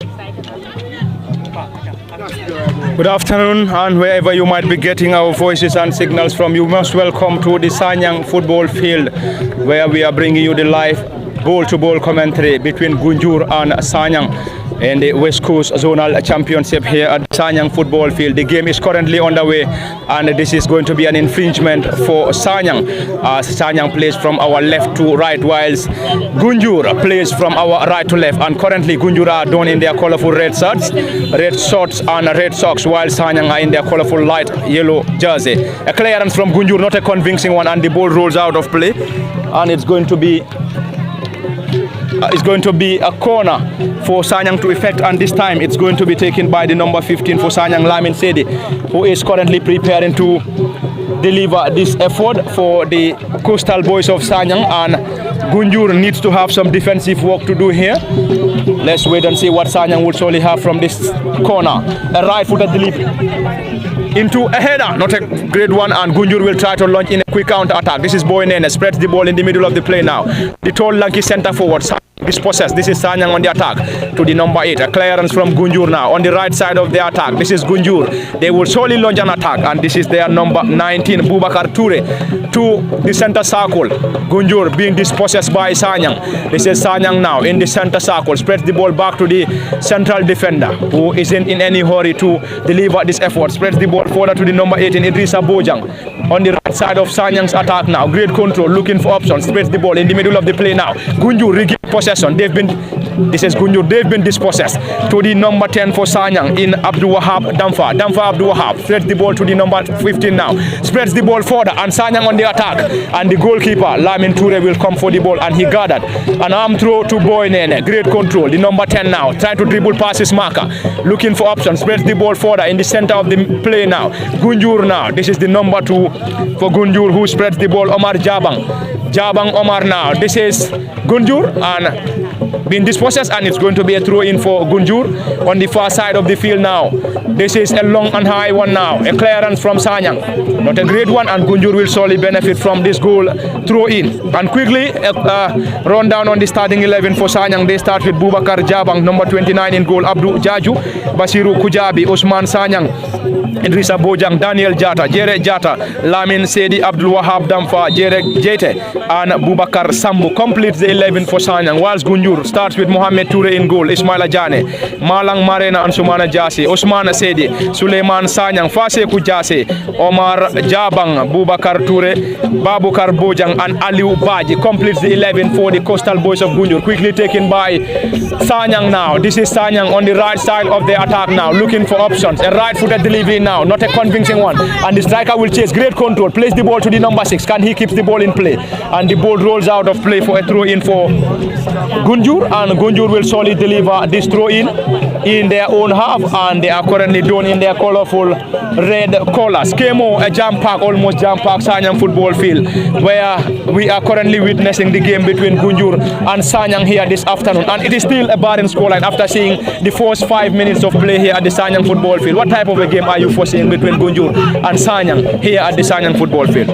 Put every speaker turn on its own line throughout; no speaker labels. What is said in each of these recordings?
Good afternoon, and wherever you might be getting our voices and signals from, you most welcome to the Sanyang football field, where we are bringing you the live ball-to-ball commentary between Gunjur and Sanyang in the West Coast Zonal Championship here at Sanyang football field. The game is currently underway, and this is going to be an infringement for Sanyang. Sanyang plays from our left to right, whilst Gunjur plays from our right to left. And currently Gunjur are donned in their colorful red shirts and red socks, while Sanyang are in their colorful light yellow jersey. A clearance from Gunjur, not a convincing one, and the ball rolls out of play, and it's going to be a corner for Sanyang to effect, and this time it's going to be taken by the number 15 for Sanyang, Lamin Sedi, who is currently preparing to deliver this effort for the coastal boys of Sanyang. And Gunjur needs to have some defensive work to do here. Let's wait and see what Sanyang will surely have from this corner. A right-footed delivery into a header, not a great one, and Gunjur will try to launch in a quick counter attack. This is Boynene, spreads the ball in the middle of the play now. The tall, lanky centre forward dispossessed. This is Sanyang on the attack to the number 8. A clearance from Gunjur now on the right side of the attack. This is Gunjur. They will surely launch an attack, and this is their number 19, Bubakar Toure, to the center circle. Gunjur being dispossessed by Sanyang. This is Sanyang now in the center circle. Spreads the ball back to the central defender, who isn't in any hurry to deliver this effort. Spreads the ball further to the number 18, Idrissa Bojang, on the right side of Sanyang's attack now. Great control, looking for options. Spreads the ball in the middle of the play now. Gunjur regain possession. This is Gunjur. They've been dispossessed to the number 10 for Sanyang in Abdul Wahab Damfa. Abdul Wahab spreads the ball to the number 15 now. Spreads the ball further, and Sanyang on the attack. And the goalkeeper, Lamin Toure, will come for the ball, and he gathered an arm throw to Boynene. Great control. The number 10 now trying to dribble past his marker, looking for options. Spreads the ball further in the center of the play now. Gunjur now. This is the number 2 for Gunjur, who spreads the ball. Omar Jabang Omar now. This is Gunjur, and being dispossessed, and it's going to be a throw in for Gunjur on the far side of the field now. This is a long and high one now. A clearance from Sanyang. Not a great one, and Gunjur will surely benefit from this goal throw in. And quickly, run down on the starting 11 for Sanyang. They start with Bubakar Jabang, number 29 in goal. Abdul Jaju, Basiru Kujabi, Usman Sanyang, Idrissa Bojang, Daniel Jata, Jere Jata, Lamin Sedi, Abdul Wahab Damfa, Jere Jete, and Bubakar Sambu completes the 11 for Sanyang, whilst Gunjur starts with Mohamed Toure in goal, Ismaila Jane, Malang Marena and Sumana Jasi, Osman Sedi, Suleiman Sanyang, Fase Kujase, Omar Jabang, Bubakar Toure, Babukar Bojang, and Aliu Baji completes the 11 for the coastal boys of Gunjur. Quickly taken by Sanyang now. This is Sanyang on the right side of the attack now, looking for options. A right-footed delivery now, not a convincing one. And the striker will chase. Great control. Plays the ball to the number 6. Can he keep the ball in play? And the ball rolls out of play for a throw-in for Gunjur, and Gunjur will surely deliver this throw-in their own half, and they are currently done in their colorful red colors. Kemo, a jam-pack, almost jam-pack Sanyang football field, where we are currently witnessing the game between Gunjur and Sanyang here this afternoon, and it is still a barren scoreline after seeing the first 5 minutes of play here at the Sanyang football field. What type of a game are you foreseeing between Gunjur and Sanyang here at the Sanyang football field?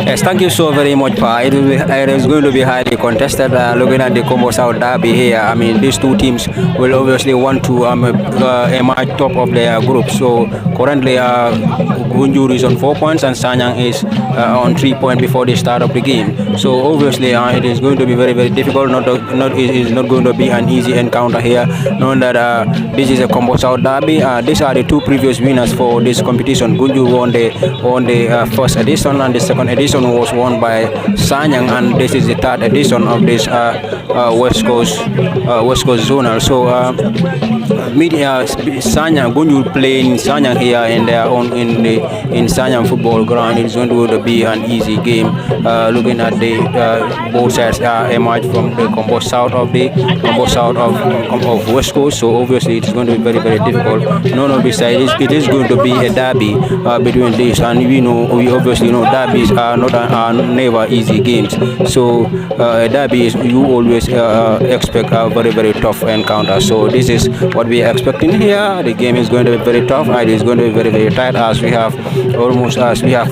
Yes, thank you so very much, Pa. It is going to be highly contested. Looking at the Combo South Derby here, I mean, these two teams will obviously want to emerge top of their group. So currently, Gunjur is on 4 points and Sanyang is on 3 points before the start of the game. So obviously, it is going to be very, very difficult. It is not going to be an easy encounter here, knowing that this is a Combo South Derby. These are the two previous winners for this competition. Gunjur won the first edition, and the second edition was won by Sanyang, and this is the third edition of this West Coast Zonal. So Sanyang, Gunjur playing Sanyang here in their own in Sanyang football ground. It's going to be an easy game. Looking at the both sides emerge from the combo south of West Coast. So obviously it's going to be very, very difficult. Besides it is going to be a derby between these, and we obviously know derbies are never easy games. So a derby is, you always expect a very, very tough encounter. So this is what we are expecting here. The game is going to be very tough. It is going to be very, very tight, as we have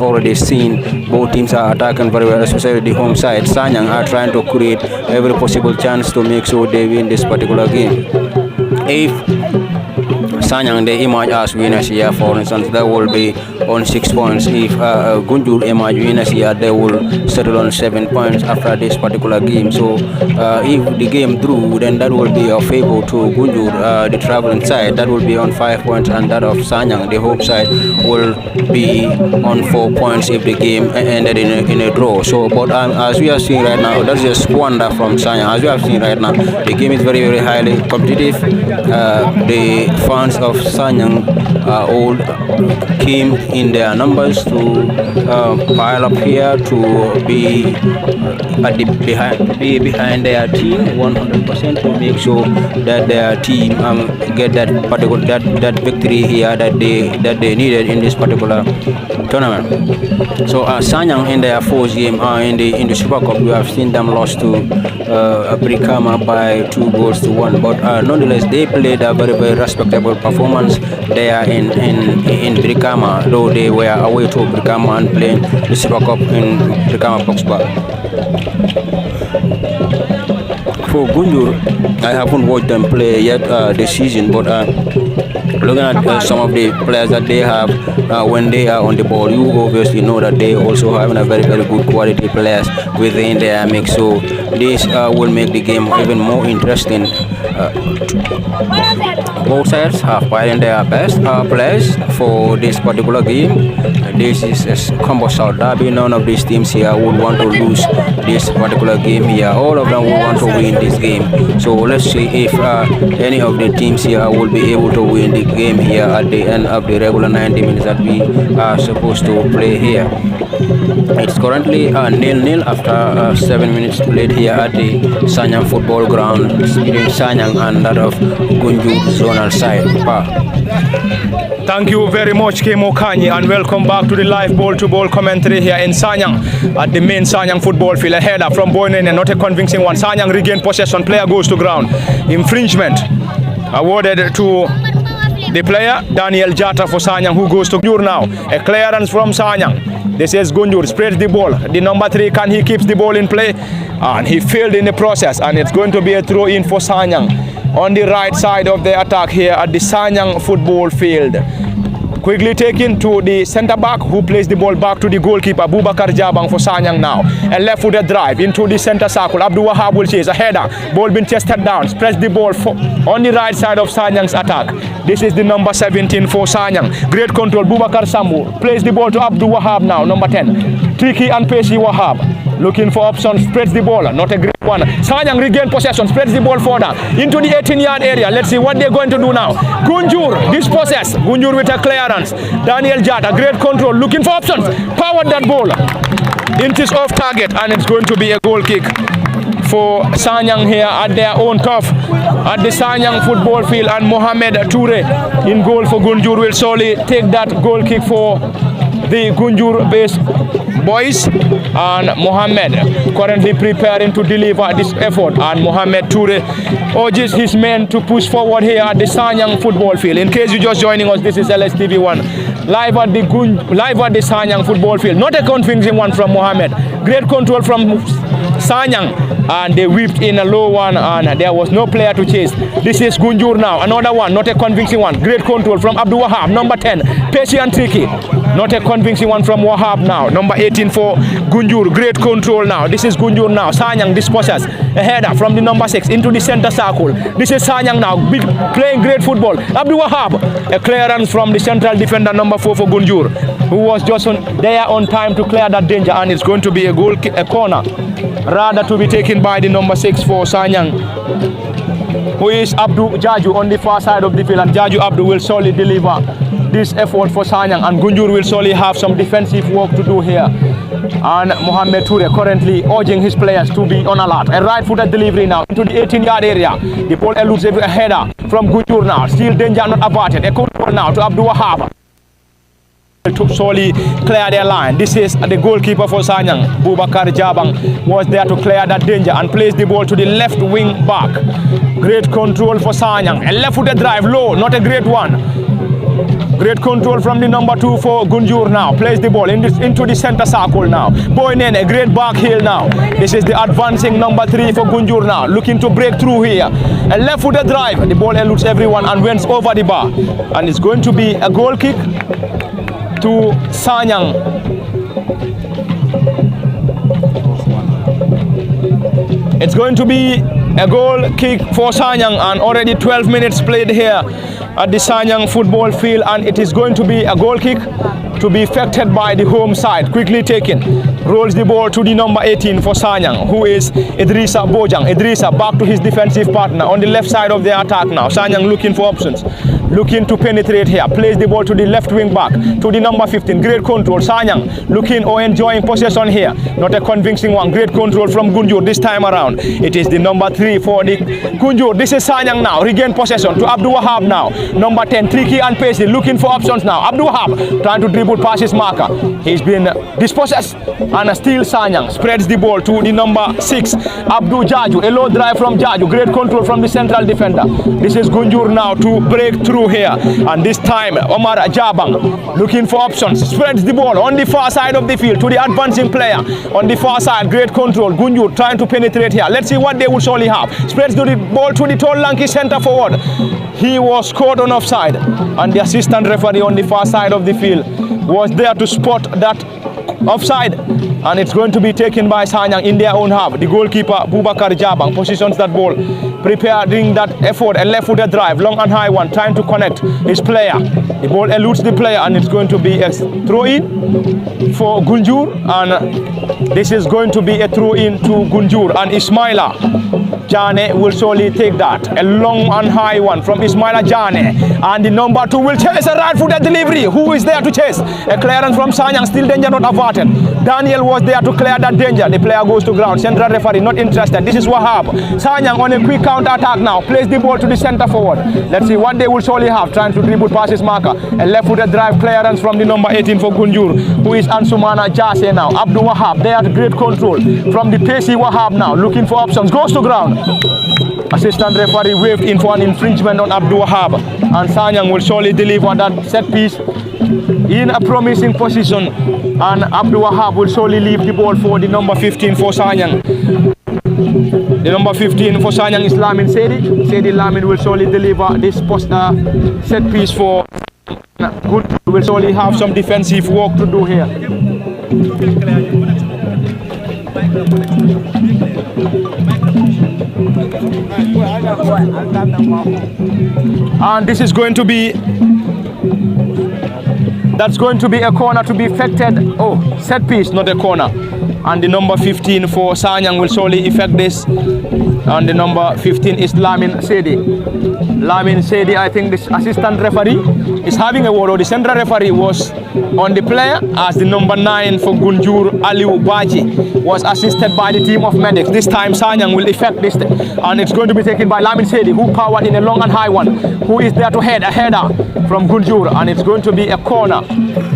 already seen. Both teams are attacking very well, especially the home side. Sanyang are trying to create every possible chance to make sure they win this particular game. if Sanyang they emerge as winners here, for instance, they will be on 6 points. If Gunjur emerge winners here, they will settle on 7 points after this particular game. So if the game drew, then that will be a favor to Gunjur, the traveling side. That will be on 5 points, and that of Sanyang, the home side, will be on 4 points if the game ended in a draw. So, but as we are seeing right now, that's just squander from Sanyang. As we have seen right now, the game is very, very highly competitive. The fans of Sanyang all came in their numbers to pile up here to be behind their team 100% to make sure that their team get that particular that victory here that they needed in this particular tournament. So Sanyang in their fourth game in the Super Cup, we have seen them lost to Brikama by 2-1, but nonetheless they played a very, very respectable performance there in Brikama, though they were away to Brikama and playing the Super Cup in Brikama Boxbar. For Gunjur, I haven't watched them play yet this season, but looking at some of the players that they have when they are on the ball, you obviously know that they also have a very, very good quality players within their mix. So this will make the game even more interesting. Both sides have put in their best players for this particular game. This is a combo South Derby. None of these teams here would want to lose this particular game here. All of them would want to win this game. So let's see if any of the teams here will be able to win the game here at the end of the regular 90 minutes that we are supposed to play here. It's currently 0-0 after 7 minutes played here at the Sanyang football ground between Sanyang and that of Gunjur zonal side.
Thank you very much, Kemo Kanyi, and welcome back to the live ball-to-ball commentary here in Sanyang at the main Sanyang football field. A header from Boynen, not a convincing one. Sanyang regained possession, player goes to ground. Infringement awarded to the player, Daniel Jata for Sanyang, who goes to Gunjur now. A clearance from Sanyang. This is Gunjur, spreads the ball. The number 3, can he keeps the ball in play? And he failed in the process, and it's going to be a throw-in for Sanyang on the right side of the attack here at the Sanyang football field. Quickly taken to the centre back, who plays the ball back to the goalkeeper, Bubakar Jabang for Sanyang now. A left-footed drive into the centre circle. Abdul Wahab will chase a header. Ball being chested down. Spreads the ball on the right side of Sanyang's attack. This is the number 17 for Sanyang. Great control. Bubakar Sambu plays the ball to Abdul Wahab now, number 10. Tricky and pacey Wahab. Looking for options, spreads the ball, not a great one. Sanyang regain possession, spreads the ball further into the 18-yard area. Let's see what they're going to do now. Gunjur, this possess. Gunjur with a clearance. Daniel Jata, great control, looking for options. Powered that ball. Inches off target, and it's going to be a goal kick for Sanyang here at their own turf at the Sanyang football field, and Mohamed Toure in goal for Gunjur will surely take that goal kick for the Gunjur-based boys, and Mohamed currently preparing to deliver this effort, and Mohamed Toure urges his men to push forward here at the Sanyang football field. In case you're just joining us, this is LSTV1 live at the Sanyang football field. Not a convincing one from Mohamed. Great control from Sanyang, and they whipped in a low one, and there was no player to chase. This is Gunjur now, another one, not a convincing one. Great control from Abdul Wahab, number 10, patchy and tricky. Not a convincing one from Wahab now, number 18 for Gunjur. Great control now. This is Gunjur now. Sanyang dispossess. A header from the number 6 into the center circle. This is Sanyang now, playing great football. Abdul Wahab, a clearance from the central defender, number 4 for Gunjur, who was just there on time to clear that danger, and it's going to be a corner, rather to be taken by the number 6 for Sanyang, who is Abdul Jaju on the far side of the field, and Jaju Abdul will surely deliver this effort for Sanyang, and Gunjur will surely have some defensive work to do here. And Mohamed Toure currently urging his players to be on alert. A right-footed delivery now into the 18-yard area. The ball eludes a header from Gunjur now. Still danger not averted. A control now to Abdul Wahab to solely clear their line. This is the goalkeeper for Sanyang, Bubakar Jabang, was there to clear that danger and plays the ball to the left wing back. Great control for Sanyang. A left-footed drive low, not a great one. Great control from the number 2 for Gunjur now. Plays the ball into the center circle now. Boy Nene, great back heel now. This is the advancing number 3 for Gunjur now. Looking to break through here. A left-footed drive. The ball eludes everyone and went over the bar. And it's going to be a goal kick to Sanyang. It's going to be a goal kick for Sanyang, and already 12 minutes played here at the Sanyang football field, and it is going to be a goal kick to be effected by the home side. Quickly taken, rolls the ball to the number 18 for Sanyang, who is Idrissa Bojang. Idrissa back to his defensive partner on the left side of the attack now. Sanyang looking for options, looking to penetrate here. Plays the ball to the left wing back, to the number 15. Great control. Sanyang looking or enjoying possession here. Not a convincing one. Great control from Gunjur this time around. It is the number 3 for the Gunjur. This is Sanyang now. Regain possession to Abdul Wahab now. Number 10, tricky and pacey, looking for options now. Abdul Wahab trying to dribble past his marker. He's been dispossessed, and still Sanyang spreads the ball to the number 6, Abdul Jaju. A low drive from Jaju. Great control from the central defender. This is Gunjur now to break through here, and this time Omar Jabang looking for options, spreads the ball on the far side of the field to the advancing player on the far side. Great control. Gunjur trying to penetrate here. Let's see what they will surely have. Spreads the ball to the tall lanky center forward. He was caught on offside, and the assistant referee on the far side of the field was there to spot that offside, and it's going to be taken by Sanyang in their own half. The goalkeeper Bubakar Jabang positions that ball, preparing that effort, a left-footed drive, long and high one, trying to connect his player. The ball eludes the player, and it's going to be a throw-in for Gunjur, and this is going to be a throw-in to Gunjur, and Ismaila Jane will surely take that. A long and high one from Ismaila Jane, and the number 2 will chase a right-footed delivery. Who is there to chase? A clearance from Sanyang, still danger not averted. Daniel was there to clear that danger. The player goes to ground. Central referee not interested. This is Wahab. Sanyang on a quick counter attack now. Plays the ball to the center forward. Let's see what they will surely have. Trying to dribble past his marker. A left-footed drive clearance from the number 18 for Gunjur, who is Ansumana Jase now. Abdul Wahab there at great control from the pacey Wahab now. Looking for options. Goes to ground. Assistant referee waved in for an infringement on Abdul Wahab, and Sanyang will surely deliver that set piece in a promising position, and Abdul Wahab will surely leave the ball for the number 15 for Sanyang. The number 15 for Sanyang is Lamin Sedi. Sedi Lamin will surely deliver this set piece for Good. Will surely have some defensive work to do here. And this is going to be, that's going to be a corner to be affected. Oh, set piece, not a corner. And the number 15 for Sanyang will surely effect this. And the number 15 is Lamin Sedi. Lamin Sedi, I think this assistant referee is having a word, or the central referee was on the player, as the number 9 for Gunjur, Aliu Baji, was assisted by the team of medics. This time Sanyang will effect this, and it's going to be taken by Lamin Sedi, who powered in a long and high one, who is there to head a header from Gunjur, and it's going to be a corner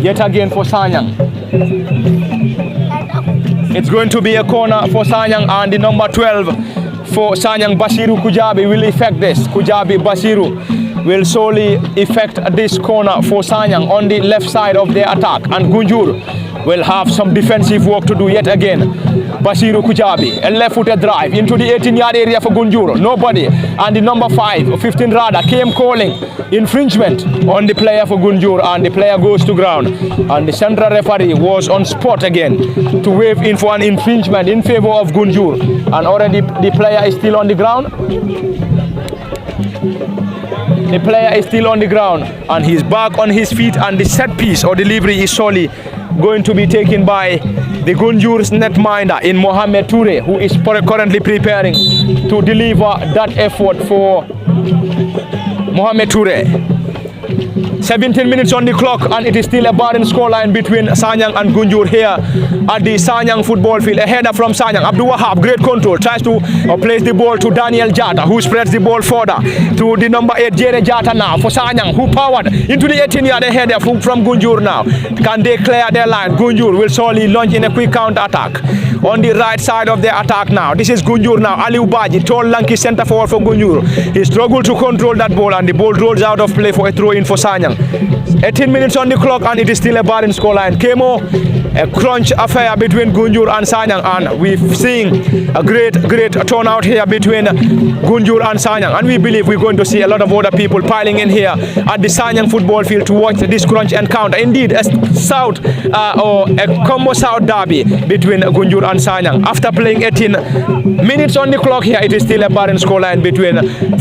yet again for Sanyang. It's going to be a corner for Sanyang, and the number 12 for Sanyang, Basiru Kujabi, will effect this. Kujabi Basiru will solely effect this corner for Sanyang on the left side of their attack, and Gunjur will have some defensive work to do yet again. Basiru Kujabi, a left-footed drive into the 18-yard area for Gunjur. Nobody, and the number 5, 15 Rada, came calling infringement on the player for Gunjur, and the player goes to ground, and the central referee was on spot again to wave in for an infringement in favor of Gunjur, and already the player is still on the ground. The player is still on the ground, and he's back on his feet, and the set piece or delivery is solely going to be taken by the Gunjur's netminder in Mohamed Toure, who is currently preparing to deliver that effort for Mohamed Toure. 17 minutes on the clock, and it is still a barren scoreline between Sanyang and Gunjur here at the Sanyang football field. A header from Sanyang. Abdul Wahab, great control, tries to place the ball to Daniel Jata, who spreads the ball further to the number 8 Jere Jata now for Sanyang, who powered into the 18-yard header from Gunjur now. Can they clear their line? Gunjur will surely launch in a quick counter attack on the right side of their attack now. This is Gunjur now. Aliu Baji, tall lanky center forward for Gunjur. He struggled to control that ball, and the ball rolls out of play for a throw in for Sanyang. 18 minutes on the clock and it is still a barren scoreline. Kemo, a crunch affair between Gunjur and Sanyang, and we've seen a great turnout here between Gunjur and Sanyang, and we believe we're going to see a lot of other people piling in here at the Sanyang football field to watch this crunch encounter. Indeed, a South or a combo South derby between Gunjur and Sanyang. After playing 18 minutes on the clock here, it is still a barren scoreline between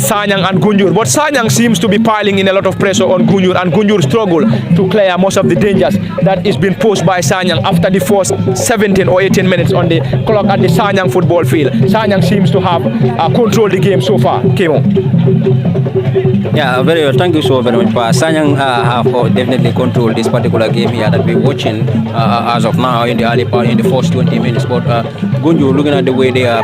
Sanyang and Gunjur. But Sanyang seems to be piling in a lot of pressure on Gunjur, and Gunjur struggle to clear most of the dangers that is being posed by Sanyang after the first 17 or 18 minutes on the clock at the Sanyang football field. Sanyang seems to have controlled the game so far. Kemo.
Yeah, very well. Thank you so very much. Sanyang have definitely controlled this particular game here that we're watching as of now in the early part, in the first 20 minutes. But Gunjur, looking at the way they are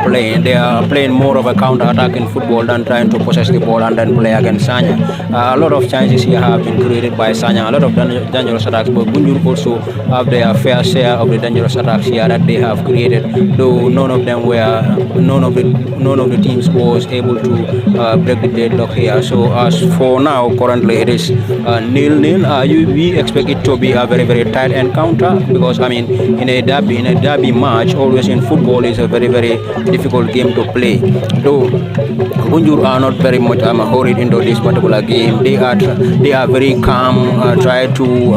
playing more of a counter-attacking football than trying to possess the ball and then play against Sanyang. A lot of chances here have been created by Sanyang, a lot of dangerous attacks, but Gunjur also have their fair share of the dangerous attacks here that they have created, though none of the teams was able to break the deadlock here. So as for now, currently it is 0-0. We expect it to be a very tight encounter, because I mean in a derby match, always in football, is a very difficult game to play. Though Gunjur are not very much hurried into this particular game. They are very calm, try to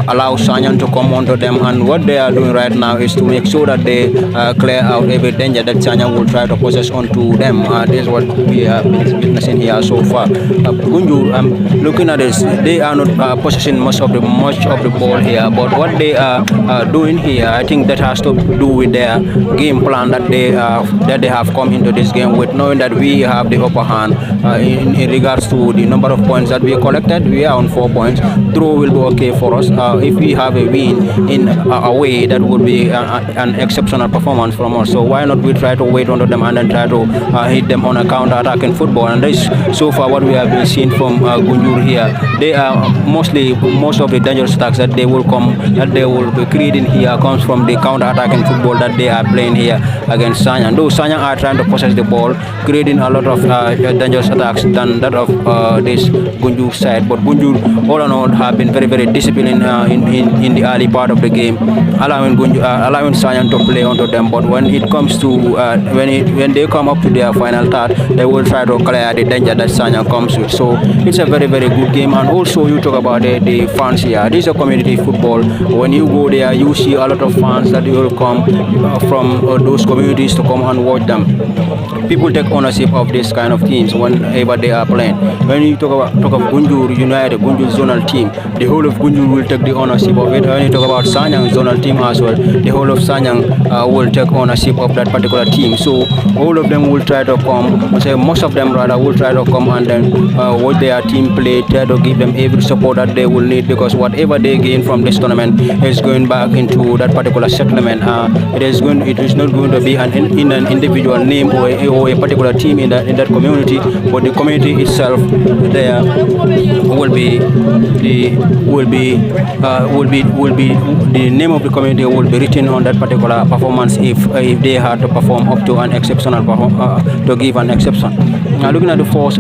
allow Sanyang to come onto them, and what they are doing right now is to make sure that they clear out every danger that Sanyang will try to possess onto them. This is what we have been witnessing here so far. Gunjur, looking at this, they are not possessing much of the ball here, but what they are doing here, I think that has to do with their game plan that they have come into this game with, knowing that we have the upper hand in regards to the number of points that we collected. We are on 4 points. Draw will be okay for us. If we have a win in a way, that would be an exceptional performance from us. So why not we try to wait under them and then try to hit them on a counter-attacking football? And this, so far, what we have been seeing from Gunjur here, they are most of the dangerous attacks that they will be creating here comes from the counter-attacking football that they are playing here against Sanyang. Though Sanyang are trying to possess the ball, creating a lot of dangerous attacks than that of this Gunjur side. But Gunjur, all in all, have been very disciplined in the early part of the game, allowing Sanyang to play onto them. But when it comes to when they come up to their final third, they will try to clear the danger that Sanyang comes with. So it's a very good game. And also you talk about the fans here. This is a community football. When you go there, you see a lot of fans that will come from those communities to come and watch them. People take ownership of this kind of teams whenever they are playing. When you talk of Gunjur United, Gunjur Zonal team, the whole of Gunjur will take the ownership of it. When you talk about Sanyang Zonal team as well, the whole of Sanyang will take ownership of that particular team. So all of them will try to come, most of them rather will try to come and then watch their team play, try to give them every support that they will need, because whatever they gain from this tournament is going back into that particular settlement. It is not going to be in an individual name or a particular team in that community, but the community itself there will be the name of the community will be written on that particular performance if they had to perform up to an exceptional to give an exception. Looking at the first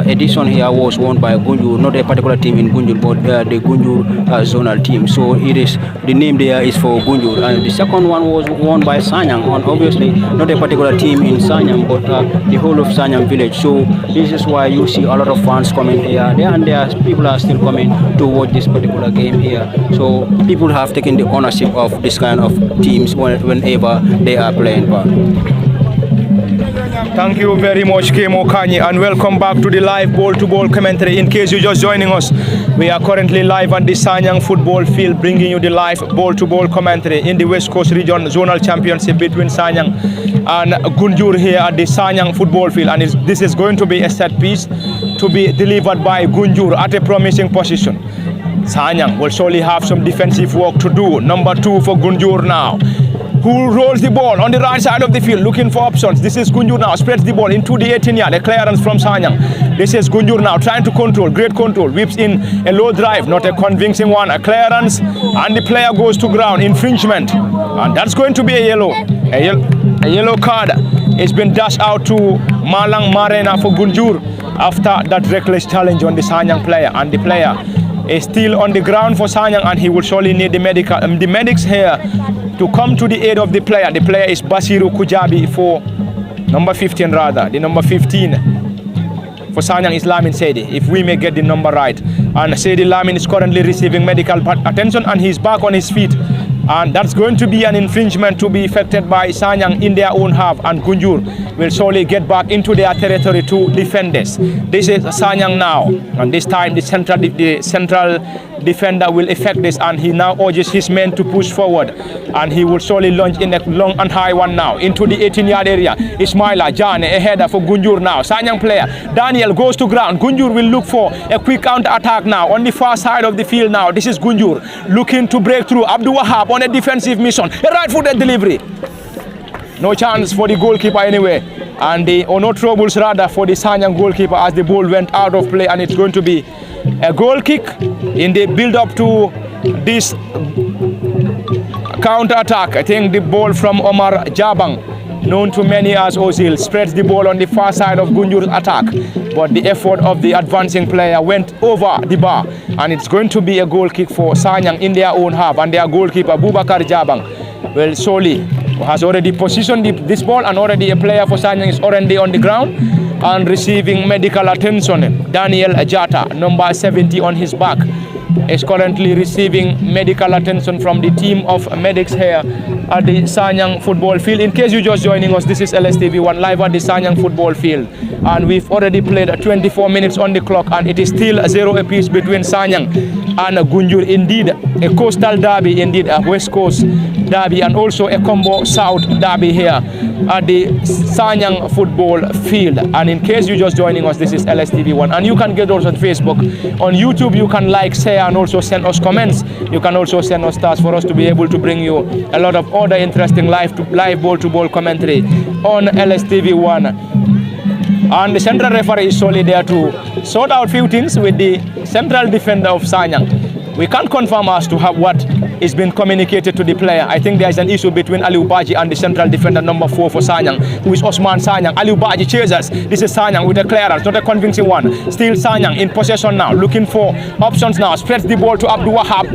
edition here was won by Gunjur, not a particular team in Gunjur, but the Gunjur zonal team. So it is the name there is for Gunjur, and the second one was won by Sanyang, and obviously not a particular team in Sanyang, but the whole of Sanyang village. So this is why you see a lot of fans coming here, and people are still coming to watch this particular game here. So people have taken the ownership of this kind of teams whenever they are playing.
Thank you very much, Kemo Kanyi, and welcome back to the live ball-to-ball commentary. In case you're just joining us, we are currently live at the Sanyang football field, bringing you the live ball-to-ball commentary in the West Coast Region Zonal Championship between Sanyang and Gunjur here at the Sanyang football field. And this is going to be a set piece to be delivered by Gunjur at a promising position. Sanyang will surely have some defensive work to do. Number 2 for Gunjur now, who rolls the ball on the right side of the field, looking for options. This is Gunjur now, spreads the ball into the 18-yard, a clearance from Sanyang. This is Gunjur now, trying to control, great control, whips in a low drive, not a convincing one, a clearance, and the player goes to ground, infringement, and that's going to be a yellow card. It's been dashed out to Malang Marena for Gunjur, after that reckless challenge on the Sanyang player, and the player is still on the ground for Sanyang, and he will surely need the medics here to come to the aid of the player. The player is Basiru Kujabi for number 15 rather. The number 15 for Sanyang is Lamin Sedi, if we may get the number right. And Sedi Lamin is currently receiving medical attention, and he's back on his feet. And that's going to be an infringement to be effected by Sanyang in their own half, and Gunjur will surely get back into their territory to defend this. This is Sanyang now, and this time the central defender will effect this, and he now urges his men to push forward, and he will surely launch in a long and high one now into the 18-yard area. Ismaila Jane, a header for Gunjur now. Sanyang player Daniel goes to ground. Gunjur will look for a quick counter attack now on the far side of the field now. This is Gunjur looking to break through. Abdul Wahab on a defensive mission, a right-footed delivery. No chance for the goalkeeper anyway, and no troubles rather for the Sanyang goalkeeper as the ball went out of play, and it's going to be a goal kick in the build-up to this counter-attack. I think the ball from Omar Jabang, known to many as Ozil, spreads the ball on the far side of Gunjur's attack, but the effort of the advancing player went over the bar, and it's going to be a goal kick for Sanyang in their own half, and their goalkeeper Bubakar Jabang will surely has already positioned this ball, and already a player for Sanyang is already on the ground and receiving medical attention. Daniel Ajata, number 70 on his back, is currently receiving medical attention from the team of medics here at the Sanyang football field. In case you're just joining us, this is LSTV1 live at the Sanyang football field, and we've already played 24 minutes on the clock, and it is still 0 apiece between Sanyang and Gunjur. Indeed, a coastal derby, indeed a West Coast derby, and also a combo South derby here at the Sanyang football field. And in case you're just joining us, this is LSTV1, and you can get us on Facebook. On YouTube, you can like, share, and also send us comments. You can also send us stars for us to be able to bring you a lot of other interesting live ball-to-ball commentary on LSTV1. And the central referee is solely there to sort out few things with the central defender of Sanyang. We can't confirm as to what is being communicated to the player. I think there is an issue between Aliu Baji and the central defender number 4 for Sanyang, who is Osman Sanyang. Aliu Baji chases. This is Sanyang with a clearance, not a convincing one. Still Sanyang in possession now, looking for options now. Spreads the ball to Abdul Wahab.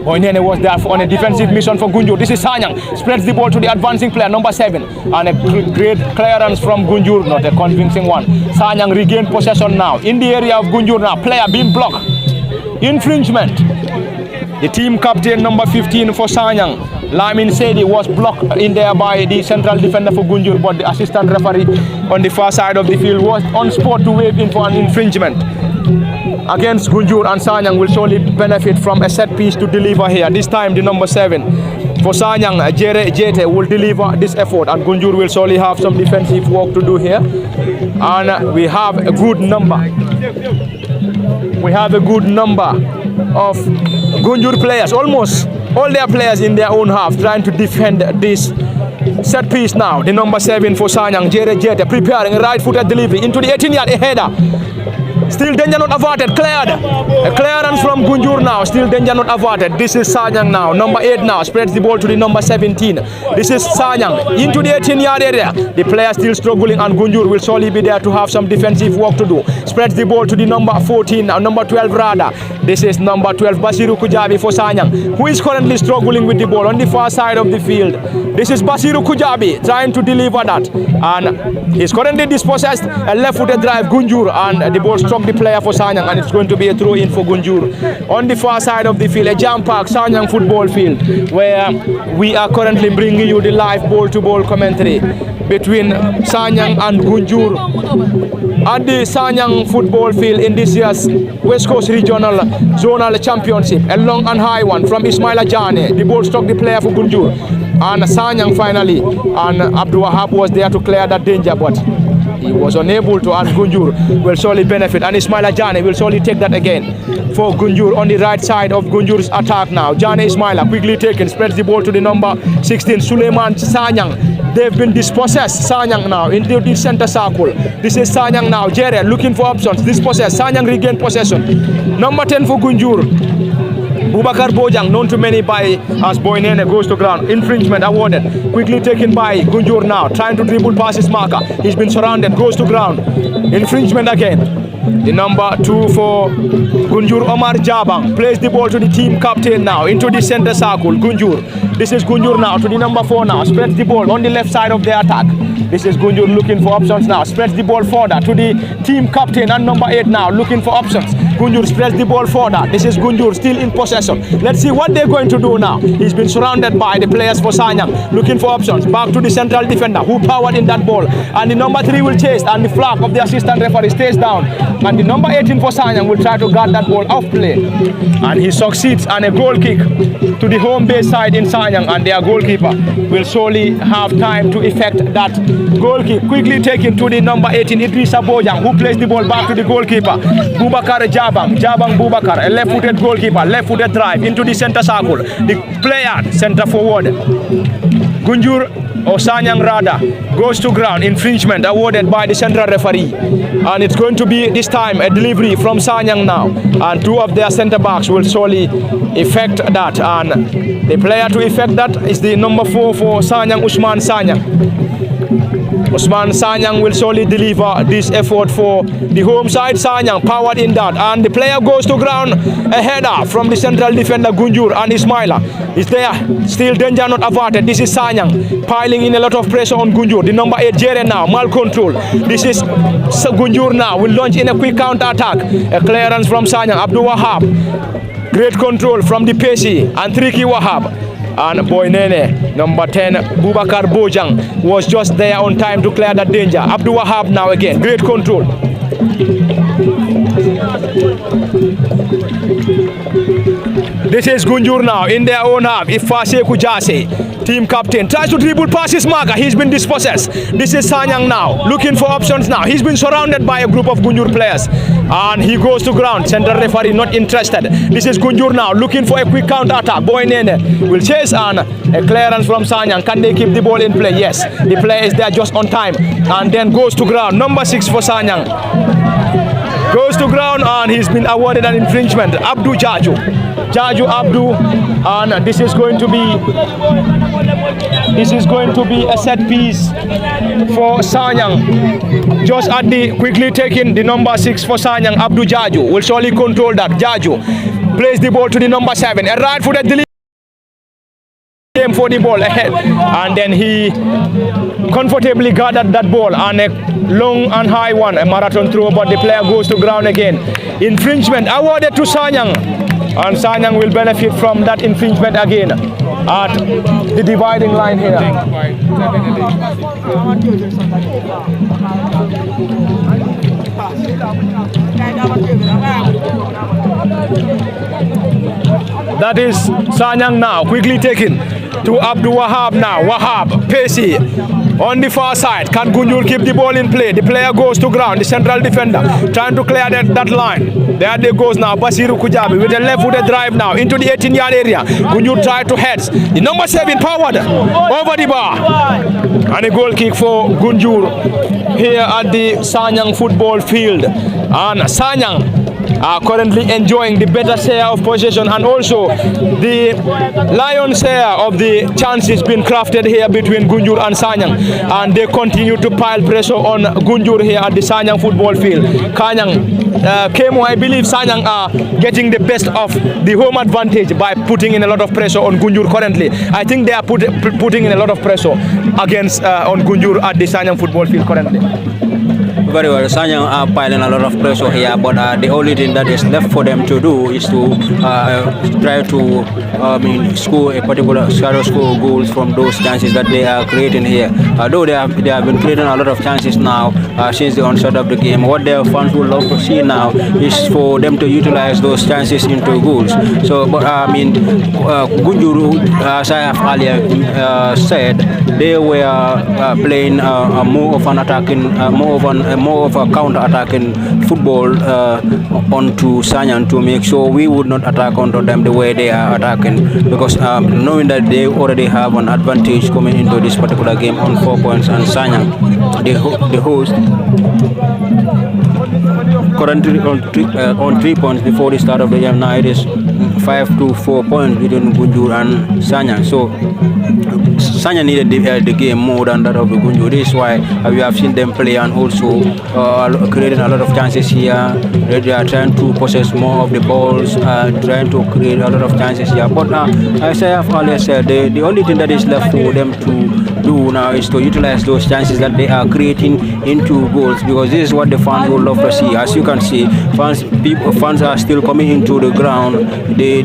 Boynene was there on a defensive mission for Gunjur. This is Sanyang. Spreads the ball to the advancing player, number 7. And a great clearance from Gunjur, not a convincing one. Sanyang regained possession now. In the area of Gunjur now. Player being blocked. Infringement. The team captain, number 15 for Sanyang, Lamin Sedi, was blocked in there by the central defender for Gunjur, but the assistant referee on the far side of the field was on spot to wave in for an infringement against Gunjur, and Sanyang will surely benefit from a set piece to deliver here. This time the number 7 for Sanyang, Jere Jete, will deliver this effort, and Gunjur will surely have some defensive work to do here. And we have a good number. We have a good number of Gunjur players, almost all their players in their own half, trying to defend this set piece now. The number 7 for Sanyang, Jere Jete, preparing a right-footed delivery into the 18-yard, a header. Still danger not averted, cleared. A clearance from Gunjur now, still danger not averted. This is Sanyang now, number 8 now, spreads the ball to the number 17. This is Sanyang into the 18-yard area. The player still struggling, and Gunjur will surely be there to have some defensive work to do. Spreads the ball to the number 14, now number 12 rather. This is number 12, Basiru Kujabi for Sanyang, who is currently struggling with the ball on the far side of the field. This is Basiru Kujabi trying to deliver that, and he's currently dispossessed. A left-footed drive, Gunjur, and the ball struck the player for Sanyang, and it's going to be a throw-in for Gunjur. On the far side of the field, a jam park Sanyang football field, where we are currently bringing you the live ball-to-ball commentary between Sanyang and Gunjur at the Sanyang football field in this year's West Coast Regional Zonal Championship. A long and high one from Ismaila Jane. The ball struck the player for Gunjur, and Sanyang finally, and Abdul Wahab was there to clear that danger, but he was unable to, and Gunjur will surely benefit, and Ismaila Jane will surely take that again for Gunjur on the right side of Gunjur's attack now. Jane Ismaila quickly taken, spreads the ball to the number 16, Suleiman Sanyang. They've been dispossessed, Sanyang now, into the center circle. This is Sanyang now, Jere looking for options, dispossessed, Sanyang regained possession. Number 10 for Gunjur Bubakar Bojang, known to many by as Boy Nene, goes to ground. Infringement awarded. Quickly taken by Gunjur now, trying to dribble past his marker. He's been surrounded, goes to ground. Infringement again. The number 2 for Gunjur, Omar Jabang, plays the ball to the team captain now, into the center circle. Gunjur. This is Gunjur now, to the number 4 now, spreads the ball on the left side of the attack. This is Gunjur looking for options now, spreads the ball further to the team captain and number 8 now, looking for options. Gunjur spreads the ball further. This is Gunjur still in possession. Let's see what they're going to do now. He's been surrounded by the players for Sanyang, looking for options. Back to the central defender who powered in that ball. And the number 3 will chase, and the flag of the assistant referee stays down. And the number 18 for Sanyang will try to guard that ball off play. And he succeeds, and a goal kick to the home base side in Sanyang, and their goalkeeper will surely have time to effect that goal kick. Quickly taken to the number 18, Idrissa Bojang, who plays the ball back to the goalkeeper. Bubakar Jabang Bubakar, a left-footed goalkeeper, left-footed drive into the center circle. The player, center forward, Gunjur or Sanyang rather, goes to ground. Infringement awarded by the central referee. And it's going to be this time a delivery from Sanyang now. And 2 of their center backs will surely effect that. And the player to effect that is the number 4 for Sanyang, Usman Sanyang. Usman Sanyang will surely deliver this effort for the home side. Sanyang powered in that, and the player goes to ground. A header from the central defender Gunjur, and Ismaila is there. Still danger not averted. This is Sanyang piling in a lot of pressure on Gunjur. The number 8 Jere now, mal control. This is Gunjur now, will launch in a quick counter attack. A clearance from Sanyang. Abdul Wahab, great control from the Pesi and Triki Wahab. And Boy Nene, number 10, Bubakar Bojang, was just there on time to clear that danger. Abdul Wahab now again, great control. This is Gunjur now in their own half. Ifase Kujase, team captain, tries to dribble past his marker. He's been dispossessed. This is Sanyang now, looking for options now. He's been surrounded by a group of Gunjur players. And he goes to ground. Central referee not interested. This is Gunjur now, looking for a quick counter attack. Boy Nene will chase, and a clearance from Sanyang. Can they keep the ball in play? Yes. The player is there just on time. And then goes to ground. Number 6 for Sanyang goes to ground, and he's been awarded an infringement. Abdu Jaju Abdu, and this is going to be a set piece for Sanyang. Just at the quickly taking the number 6 for Sanyang, Abdu Jaju will surely control that. Jaju plays the ball to the number 7, a right-footed delivery for the ball ahead, and then he comfortably guarded that ball, and a long and high one, a marathon throw, but the player goes to ground again. Infringement awarded to Sanyang, and Sanyang will benefit from that infringement again at the dividing line here. That is Sanyang now, quickly taken to Abdul Wahab now. Wahab, Pesi on the far side. Can Gunjur keep the ball in play? The player goes to ground, the central defender trying to clear that line. There they goes now, Basiru Kujabi with a left-footed drive now into the 18-yard area. Gunjur tried to head. The number 7 powered over the bar. And a goal kick for Gunjur here at the Sanyang football field. And Sanyang are currently enjoying the better share of possession, and also the lion's share of the chances being crafted here between Gunjur and Sanyang, and they continue to pile pressure on Gunjur here at the Sanyang football field. Kemo, I believe Sanyang are getting the best of the home advantage by putting in a lot of pressure on Gunjur currently. I think they are putting in a lot of pressure against on Gunjur at the Sanyang football field currently.
Very well, Sanyang are piling a lot of pressure here, but the only thing that is left for them to do is to try to score a particular score goals from those chances that they are creating here. Though they have been creating a lot of chances now since the onset of the game. What their fans would love to see now is for them to utilize those chances into goals. So, but Gunjur, as I have earlier said, they were playing more of an attacking, more of a counter-attacking football onto Sanyang to make sure we would not attack onto them the way they are attacking, because knowing that they already have an advantage coming into this particular game on 4 points, and Sanyang, the host, currently on 3 points before the start of the game. Now it is 5 to 4 points between Gunjur and Sanyang. So Sanyang needed the game more than that of the Gunjur. This is why we have seen them play and also creating a lot of chances here. They are trying to possess more of the balls, trying to create a lot of chances here. But as I have earlier said, the only thing that is left for them to do now is to utilize those chances that they are creating into goals, because this is what the fans would love to see. As you can see, fans are still coming into the ground. The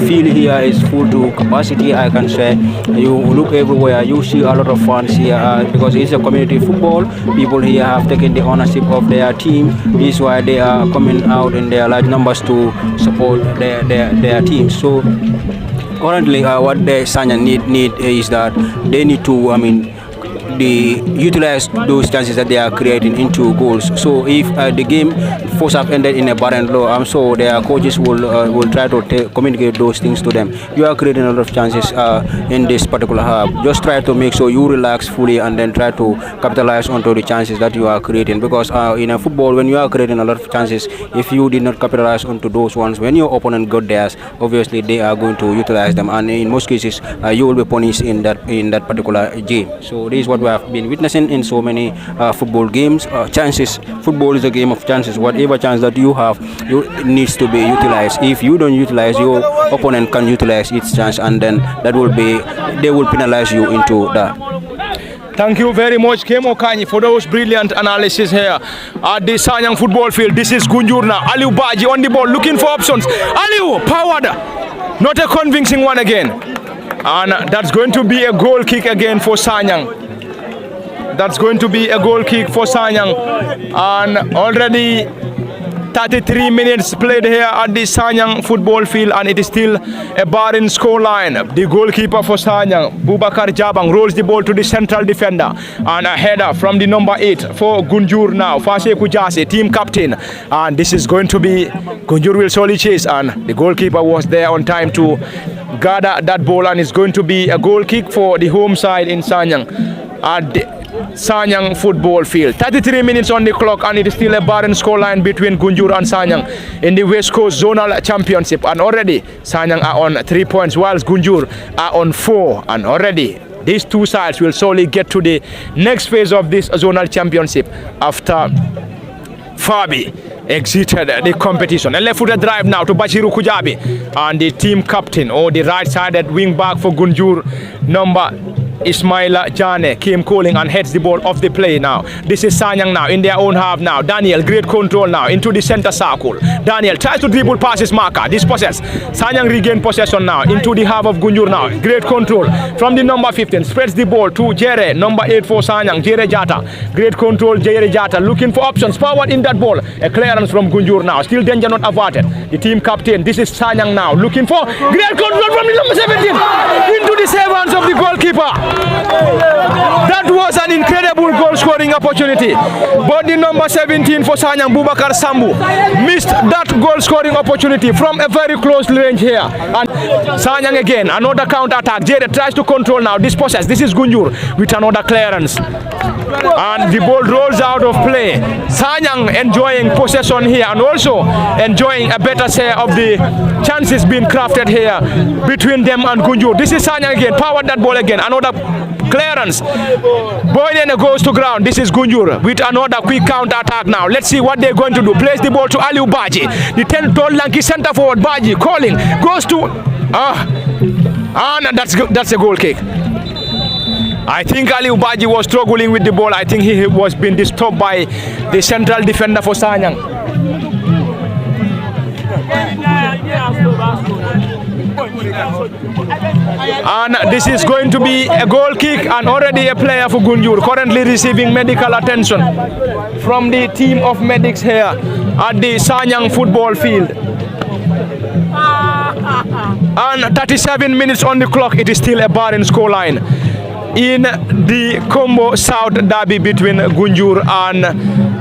field here is full to capacity, I can say. You look everywhere, you see a lot of fans here because it's a community football. People here have taken the ownership of their team. This is why they are coming out in their large numbers to support their team. So currently, what the Sanyang need is that they need to, utilize those chances that they are creating into goals. So if the game first half ended in a barren draw, I'm sure their coaches will try to communicate those things to them. You are creating a lot of chances in this particular half. Just try to make sure you relax fully and then try to capitalize onto the chances that you are creating. Because in a football, when you are creating a lot of chances, if you did not capitalize onto those ones, when your opponent got theirs, obviously they are going to utilize them, and in most cases you will be punished in that particular game. So this is what we have been witnessing in so many football games. Chances. Football is a game of chances. Whatever chance that you have, needs to be utilized. If you don't utilize, your opponent can utilize its chance, and then they will penalize you into that.
Thank you very much, Kemo Kanyi, for those brilliant analysis here at the Sanyang football field. This is Gunjur now. Aliu Baji on the ball, looking for options. Aliu, powered. Not a convincing one again. And that's going to be a goal kick again for Sanyang. That's going to be a goal kick for Sanyang. And already 33 minutes played here at the Sanyang football field, and it is still a barren scoreline. The goalkeeper for Sanyang, Bubakar Jabang, rolls the ball to the central defender, and a header from the number 8 for Gunjur now, Fase Kujase, team captain. And this is going to be, Gunjur will surely chase, and the goalkeeper was there on time to gather that ball, and it's going to be a goal kick for the home side in Sanyang at the Sanyang football field. 33 minutes on the clock, and it is still a barren scoreline between Gunjur and Sanyang in the West Coast Zonal Championship. And already Sanyang are on 3 points, whilst Gunjur are on 4. And already these two sides will slowly get to the next phase of this Zonal Championship after Fabi exited the competition. A left-footed drive now to Bashiru Kujabi, and the team captain, or the right-sided wing back for Gunjur, number Ismaila Jane, came calling and heads the ball off the play now. This is Sanyang now in their own half now. Daniel, great control now into the center circle. Daniel tries to dribble past his marker. This possess. Sanyang regain possession now into the half of Gunjur now. Great control from the number 15. Spreads the ball to Jere, number 8 for Sanyang, Jere Jata. Great control, Jere Jata looking for options. Forward in that ball. A clearance from Gunjur now. Still danger not averted. The team captain, this is Sanyang now, looking for great control from the number 17 into the sevens of the goalkeeper. That was an incredible goal scoring opportunity, but the number 17 for Sanyang, Bubakar Sambu, missed that goal scoring opportunity from a very close range here. And Sanyang again, another counter attack. Jere tries to control now this possess. This is Gunjur with another clearance, and the ball rolls out of play. Sanyang enjoying possession here, and also enjoying a better share of the chances being crafted here between them and Gunjur. This is Sanyang again, powered that ball again, another clearance. Boydene goes to ground. This is Gunjur with another quick counter attack now. Let's see what they're going to do. Plays the ball to Aliu Baji, the 10-tall lanky center forward. Baji calling, goes to and that's a goal kick. I think Aliu Baji was struggling with the ball. I think he was being disturbed by the central defender for Sanyang. And this is going to be a goal kick, and already a player for Gunjur currently receiving medical attention from the team of medics here at the Sanyang football field. And 37 minutes on the clock, it is still a barren scoreline in the Combo South derby between Gunjur and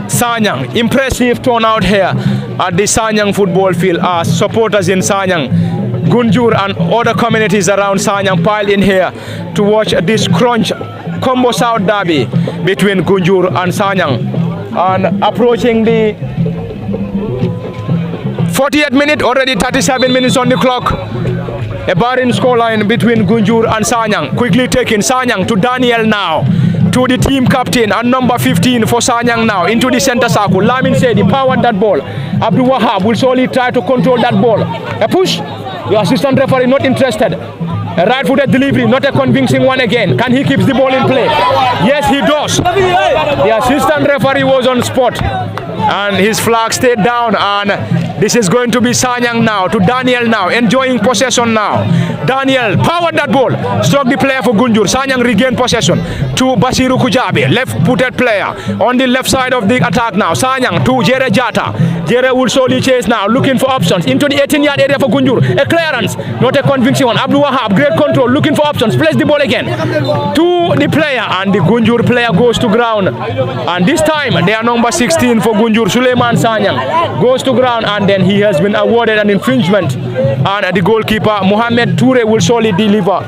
Sanyang. Impressive turnout here at the Sanyang football field as supporters in Sanyang, Gunjur and other communities around Sanyang piled in here to watch this crunch Combo South derby between Gunjur and Sanyang. And approaching the 48th minute, already 37 minutes on the clock. A barren scoreline between Gunjur and Sanyang. Quickly taking Sanyang to Daniel now. To the team captain and number 15 for Sanyang now. Into the center circle. Lamin Sedi powered that ball. Abdul Wahab will slowly try to control that ball. A push. The assistant referee not interested. A right-footed delivery, not a convincing one again. Can he keep the ball in play? Yes, he does. The assistant referee was on spot. And his flag stayed down, and this is going to be Sanyang now to Daniel now, enjoying possession now. Daniel powered that ball, struck the player for Gunjur. Sanyang regained possession to Basiru Kujabi, left-footed player on the left side of the attack now. Sanyang to Jere Jata. Jere will slowly chase now, looking for options into the 18-yard area for Gunjur. A clearance, not a convincing one. Abdul Wahab, great control, looking for options. Plays the ball again to the player, and the Gunjur player goes to ground. And this time, they are number 16 for Gunjur, Suleiman Sanyang, goes to ground, and then he has been awarded an infringement. And the goalkeeper, Mohamed Toure, will surely deliver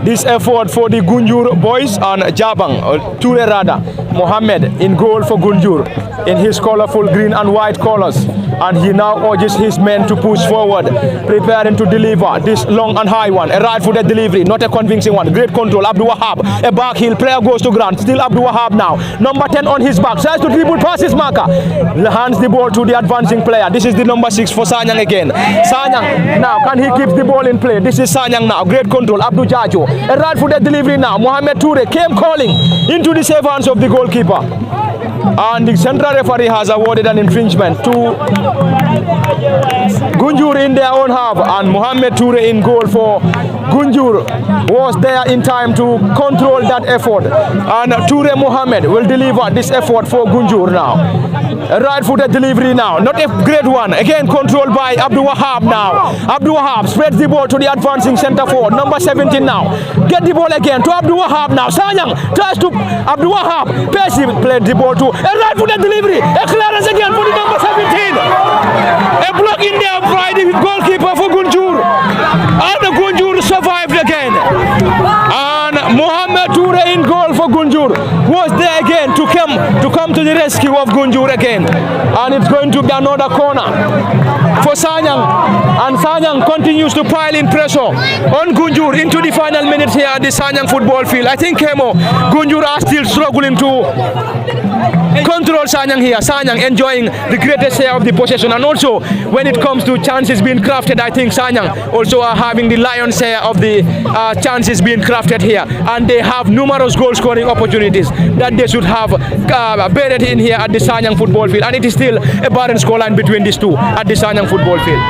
this effort for the Gunjur boys, and Jabang, Toure rather, Mohamed in goal for Gunjur in his colorful green and white colors. And he now urges his men to push forward, preparing to deliver this long and high one. A right-footed delivery, not a convincing one. Great control, Abdul Wahab. A back heel, player goes to ground. Still Abdul Wahab now. Number 10 on his back, tries to dribble past his marker. Hands the ball to the advancing player. This is the number 6 for Sanyang again. Sanyang now, can he keep the ball in play? This is Sanyang now. Great control, Abdul Jajo. A right-footed delivery now. Mohamed Toure came calling into the safe hands of the goalkeeper. And the central referee has awarded an infringement to Gunjur in their own half, and Mohamed Toure in goal for Gunjur was there in time to control that effort. And Toure Mohamed will deliver this effort for Gunjur now. A right-footed delivery now, not a great one. Again controlled by Abdul Wahab now. Abdul Wahab spreads the ball to the advancing centre forward, number 17 now. Get the ball again to Abdul Wahab now. Sanyang tries to Abdul Wahab. Pesci played the ball to a right-footed delivery. A clearance again for the number 17. A block in there by the goalkeeper for Gunjur. And the Gunjur survived again. And Mohamed Toure in goal for Gunjur was there again to come to the rescue of Gunjur again. And it's going to be another corner for Sanyang. And Sanyang continues to pile in pressure on Gunjur into the final minutes here at the Sanyang football field. I think Kemo, Gunjur are still struggling to control Sanyang here. Sanyang enjoying the greatest share of the possession, and also when it comes to chances being crafted, I think Sanyang also are having the lion's share of the chances being crafted here, and they have numerous goal scoring opportunities that they should have buried in here at the Sanyang football field, and it is still a barren scoreline between these two at the Sanyang football field.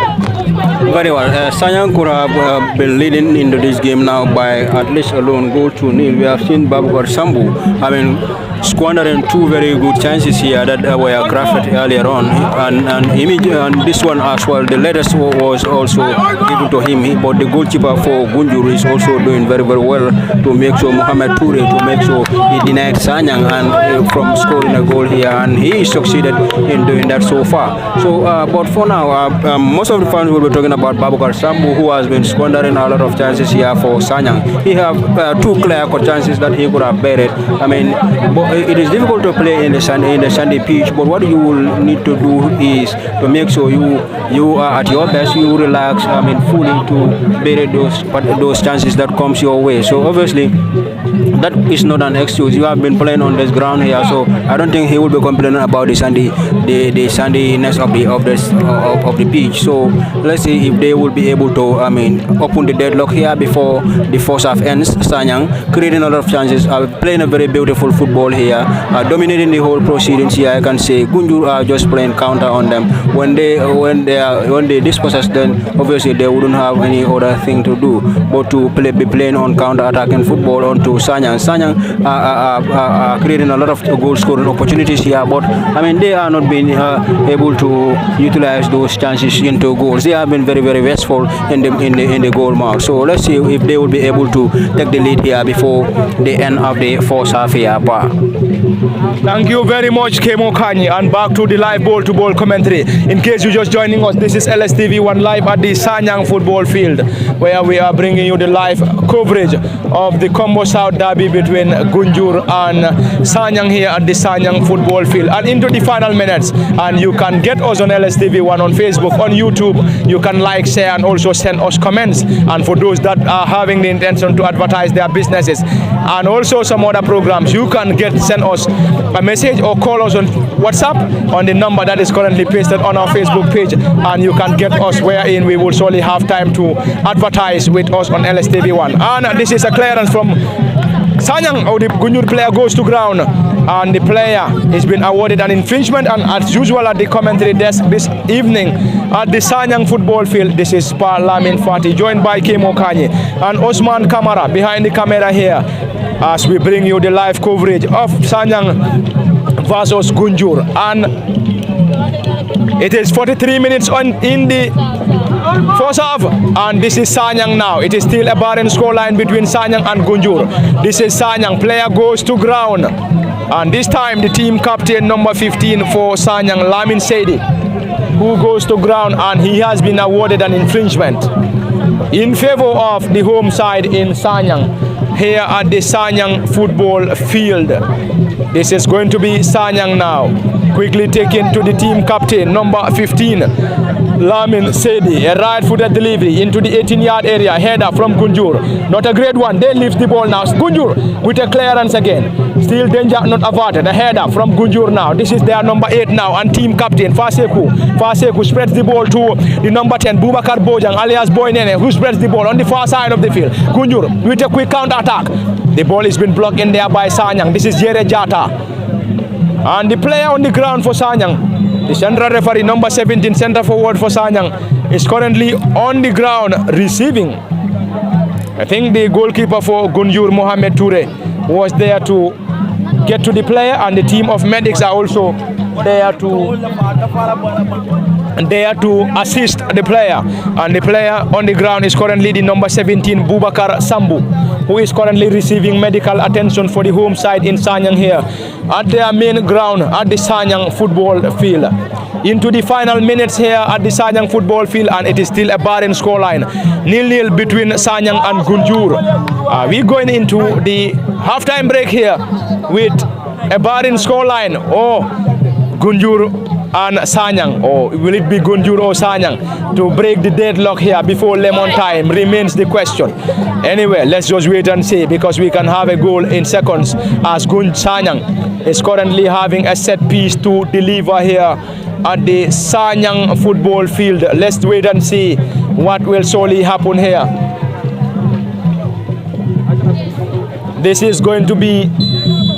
Very well. Sanyang could have been leading into this game now by at least a lone goal to nil. We have seen Babukar Sambu, squandering two very good chances here that were crafted earlier on, and this one as well. The latest was also given to him, but the goalkeeper for Gunjur is also doing very well to make sure Mohamed Toure to make sure he denied Sanyang and from scoring a goal here, and he succeeded in doing that so far. So, but for now, most of the fans will be talking about Babukar Sambu, who has been squandering a lot of chances here for Sanyang. He have two clear-cut chances that he could have buried. It is difficult to play in the sandy pitch, but what you will need to do is to make sure you are at your best, you relax, fully to bury those chances that comes your way. So obviously that is not an excuse. You have been playing on this ground here, so I don't think he will be complaining about the sandiness of the pitch. So let's see if they will be able to open the deadlock here before the first half ends. Sanyang creating a lot of chances, playing a very beautiful football here, dominating the whole proceedings here. I can say Gunjur are just playing counter on them. When they dispossess, then obviously they wouldn't have any other thing to do but to be playing on counter-attacking football onto Sanyang. Sanyang are creating a lot of goal-scoring opportunities here, but they are not being able to utilize those chances into goals. They have been very wasteful in the goal mark. So let's see if they will be able to take the lead here before the end of the first half here.
Thank you very much, Kemo Kanyi, and back to the live ball-to-ball commentary. In case you're just joining us, this is LSTV1 live at the Sanyang football field, where we are bringing you the live coverage of the Combo South shootout derby between Gunjur and Sanyang here at the Sanyang football field. And into the final minutes, and you can get us on LSTV1 on Facebook, on YouTube. You can like, share, and also send us comments. And for those that are having the intention to advertise their businesses and also some other programs, you can send us a message or call us on WhatsApp on the number that is currently pasted on our Facebook page, and you can get us wherein we will surely have time to advertise with us on LSTV1. And this is a clearance from Sanyang, or the Gunjur player goes to ground, and the player has been awarded an infringement. And as usual at the commentary desk this evening at the Sanyang football field, this is Pa Lamin Fati, joined by Kemo Kanye and Osman Kamara behind the camera here as we bring you the live coverage of Sanyang versus Gunjur. And it is 43 minutes on in the first half, and this is Sanyang now. It is still a barren scoreline between Sanyang and Gunjur. This is Sanyang, player goes to ground, and this time the team captain number 15 for Sanyang, Lamin Sedi, who goes to ground, and he has been awarded an infringement in favor of the home side in Sanyang here at the Sanyang football field. This is going to be Sanyang now, quickly taken to the team captain number 15 Lamin Sedi, a right-footed delivery into the 18-yard area, header from Gunjur, not a great one. They lift the ball now. Gunjur with a clearance again, still danger not averted. A header from Gunjur now. This is their number 8 now, and team captain Faseku spreads the ball to the number 10 Bubakar Bojang alias Boy Nene, who spreads the ball on the far side of the field. Gunjur with a quick counter attack. The ball has been blocked in there by Sanyang. This is Jere Jata, and the player on the ground for Sanyang, the central referee number 17, center forward for Sanyang, is currently on the ground receiving. I think the goalkeeper for Gunjur, Mohamed Toure, was there to get to the player, and the team of medics are also there to assist the player. And the player on the ground is currently the number 17 Bubakar Sambu, who is currently receiving medical attention for the home side in Sanyang here at their main ground at the Sanyang football field. Into the final minutes here at the Sanyang football field, and it is still a barren scoreline, 0-0 between Sanyang and Gunjur. We're going into the halftime break here with a barren scoreline, or Gunjur and Sanyang, or will it be Gunjur or Sanyang to break the deadlock here before lemon time remains the question. Anyway, let's just wait and see, because we can have a goal in seconds as Sanyang is currently having a set piece to deliver here at the Sanyang football field. Let's wait and see what will surely happen here. This is going to be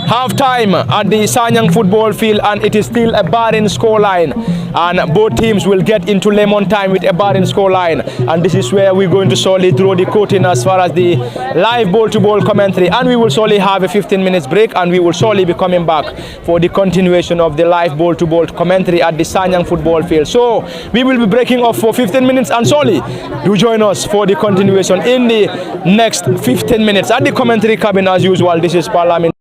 half-time at the Sanyang football field, and it is still a barren scoreline, and both teams will get into lemon time with a barren scoreline. And this is where we're going to surely draw the curtain as far as the live ball-to-ball commentary, and we will surely have a 15 minutes break, and we will surely be coming back for the continuation of the live ball-to-ball commentary at the Sanyang football field. So we will be breaking off for 15 minutes, and surely do join us for the continuation in the next 15 minutes at the commentary cabin as usual. This is Parliament.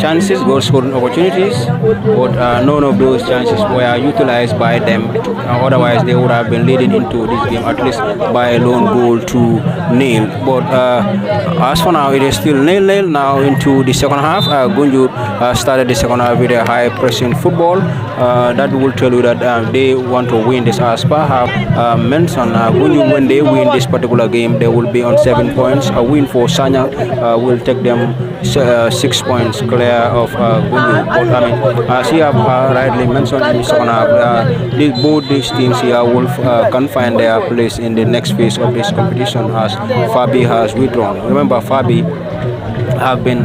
chances, goal scoring opportunities, but none of those chances were utilized by them. Otherwise, they would have been leading into this game at least by a lone goal to nil. But as for now, it is still nil-nil now into the second half. Gunjur started the second half with a high pressing football. That will tell you that they want to win this. As per have mentioned, Gunjur, when they win this particular game, they will be on 7 points. A win for Sanyang will take them 6 points clear of Gunjur. But I mean, as you have rightly mentioned in the second half, both these teams here will can find their place in the next phase of this competition as Fabi has withdrawn. Remember, Fabi have been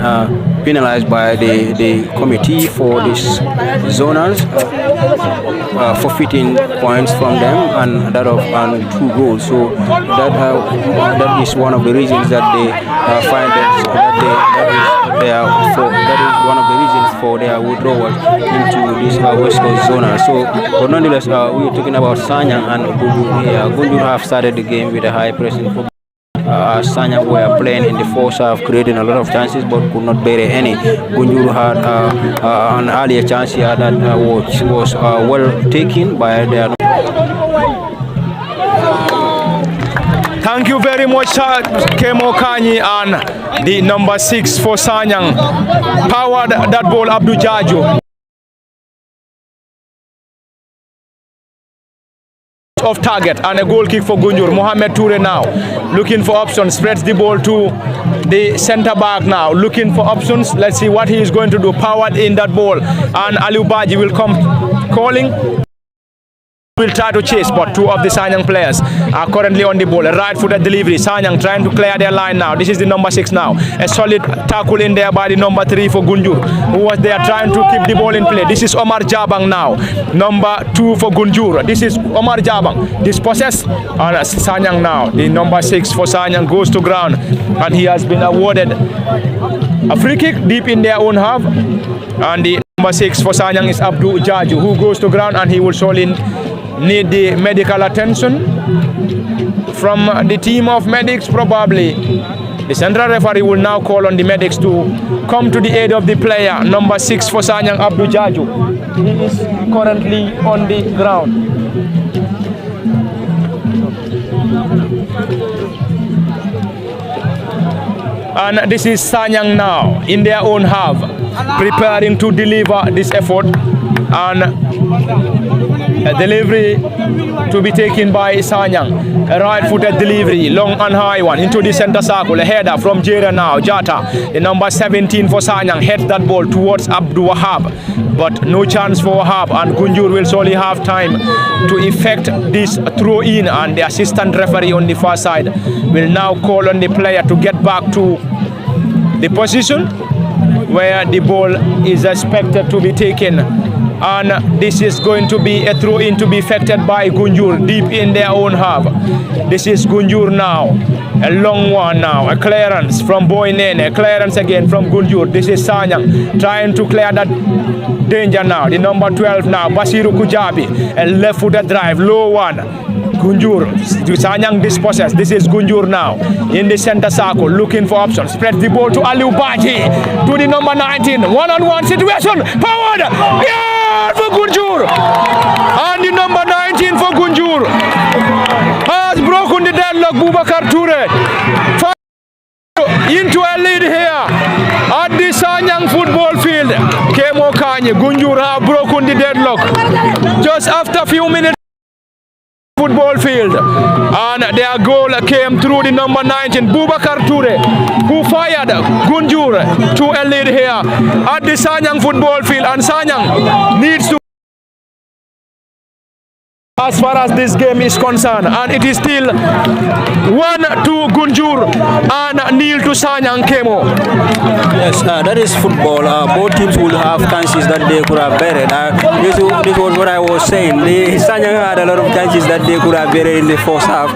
penalized by the committee for this zonals, forfeiting points from them and that of 2 goals. So that is one of the reasons that they find that is one of the reasons for their withdrawal into this West Coast zonal. So, but nonetheless, we are talking about Sanyang and Gunjur here. Gunjur have started the game with a high pressing football. Sanyang were playing in the first half, creating a lot of chances but could not bury any. Gunjur had an earlier chance here that was well taken by their.
Thank you very much, Kemo Kanyi, and the number 6 for Sanyang. Powered that ball, Abdul Jaju. Off target and a goal kick for Gunjur. Mohamed Toure now looking for options, spreads the ball to the center back now, looking for options. Let's see what he is going to do. Powered in that ball, and Aliu Baji will come calling. Will try to chase, but 2 of the Sanyang players are currently on the ball. A right-footed delivery. Sanyang trying to clear their line now. This is the number 6 now. A solid tackle in there by the number 3 for Gunjur, who was there trying to keep the ball in play. This is Omar Jabang now. Number 2 for Gunjur. This is Omar Jabang. Dispossessed. And Sanyang now. The number 6 for Sanyang goes to ground, and he has been awarded a free kick deep in their own half. And the number 6 for Sanyang is Abdul Jaju, who goes to ground, and he will solely need the medical attention from the team of medics. Probably the central referee will now call on the medics to come to the aid of the player. Number 6 for Sanyang, Abdul Jaju. He is currently on the ground. And this is Sanyang now in their own half, preparing to deliver this effort, and a delivery to be taken by Sanyang. A right-footed delivery, long and high one, into the center circle. A header from Jera now. Jata, the number 17 for Sanyang, heads that ball towards Abdul Wahab, but no chance for Wahab, and Gunjur will surely have time to effect this throw-in, and the assistant referee on the far side will now call on the player to get back to the position where the ball is expected to be taken. And this is going to be a throw-in to be effected by Gunjur deep in their own half. This is Gunjur now. A long one now. A clearance from Boynene. A clearance again from Gunjur. This is Sanyang trying to clear that danger now. The number 12 now. Basiru Kujabi. A left-footed drive. Low one. Gunjur. Sanyang dispossessed. This is Gunjur now in the center circle looking for options. Spread the ball to Aliu Baji. To the number 19. One-on-one situation. Powered. Yeah! For Gunjur, and the number 19 for Gunjur has broken the deadlock. Bubakar Toure into a lead here at the Sanyang football field. Kemo Kanyi, Gunjur have broken the deadlock just after a few minutes football field, and their goal came through the number 19 Bubakar Toure, who fired Gunjur to a lead here at the Sanyang football field, and Sanyang needs to, as far as this game is concerned, and it is still 1-2 Gunjur and nil to Sanyang. Kemo.
Yes, that is football. Both teams will have chances that they could have buried. This was what I was saying. The Sanyang had a lot of chances that they could have buried in the first half,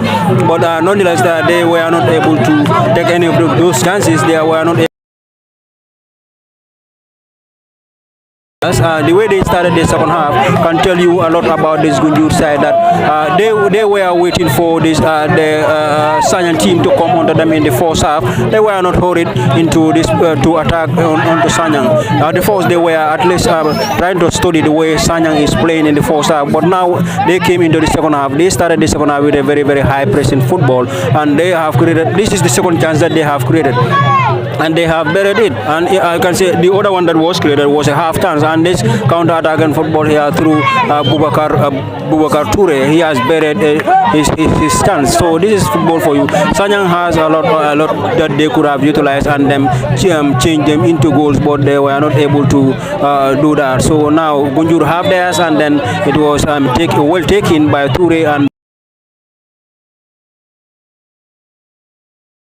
but nonetheless, they were not able to take any of those chances. They were not able The way they started the second half can tell you a lot about this Gunjur side, that they were waiting for this the Sanyang team to come onto them in the first half. They were not hurried into this to attack onto Sanyang. The first they were at least trying to study the way Sanyang is playing in the first half, but now they came into the second half. They started the second half with a very high pressing football, and they have created. This is the second chance that they have created, and they have buried it. And I can say the other one that was created was a half chance, and this counter-attack and football here through Bubakar Toure, he has buried his chance. So this is football for you. Sanyang has a lot that they could have utilized and them change them into goals, but they were not able to do that. So now Gunjur have theirs, and then it was well taken by Toure and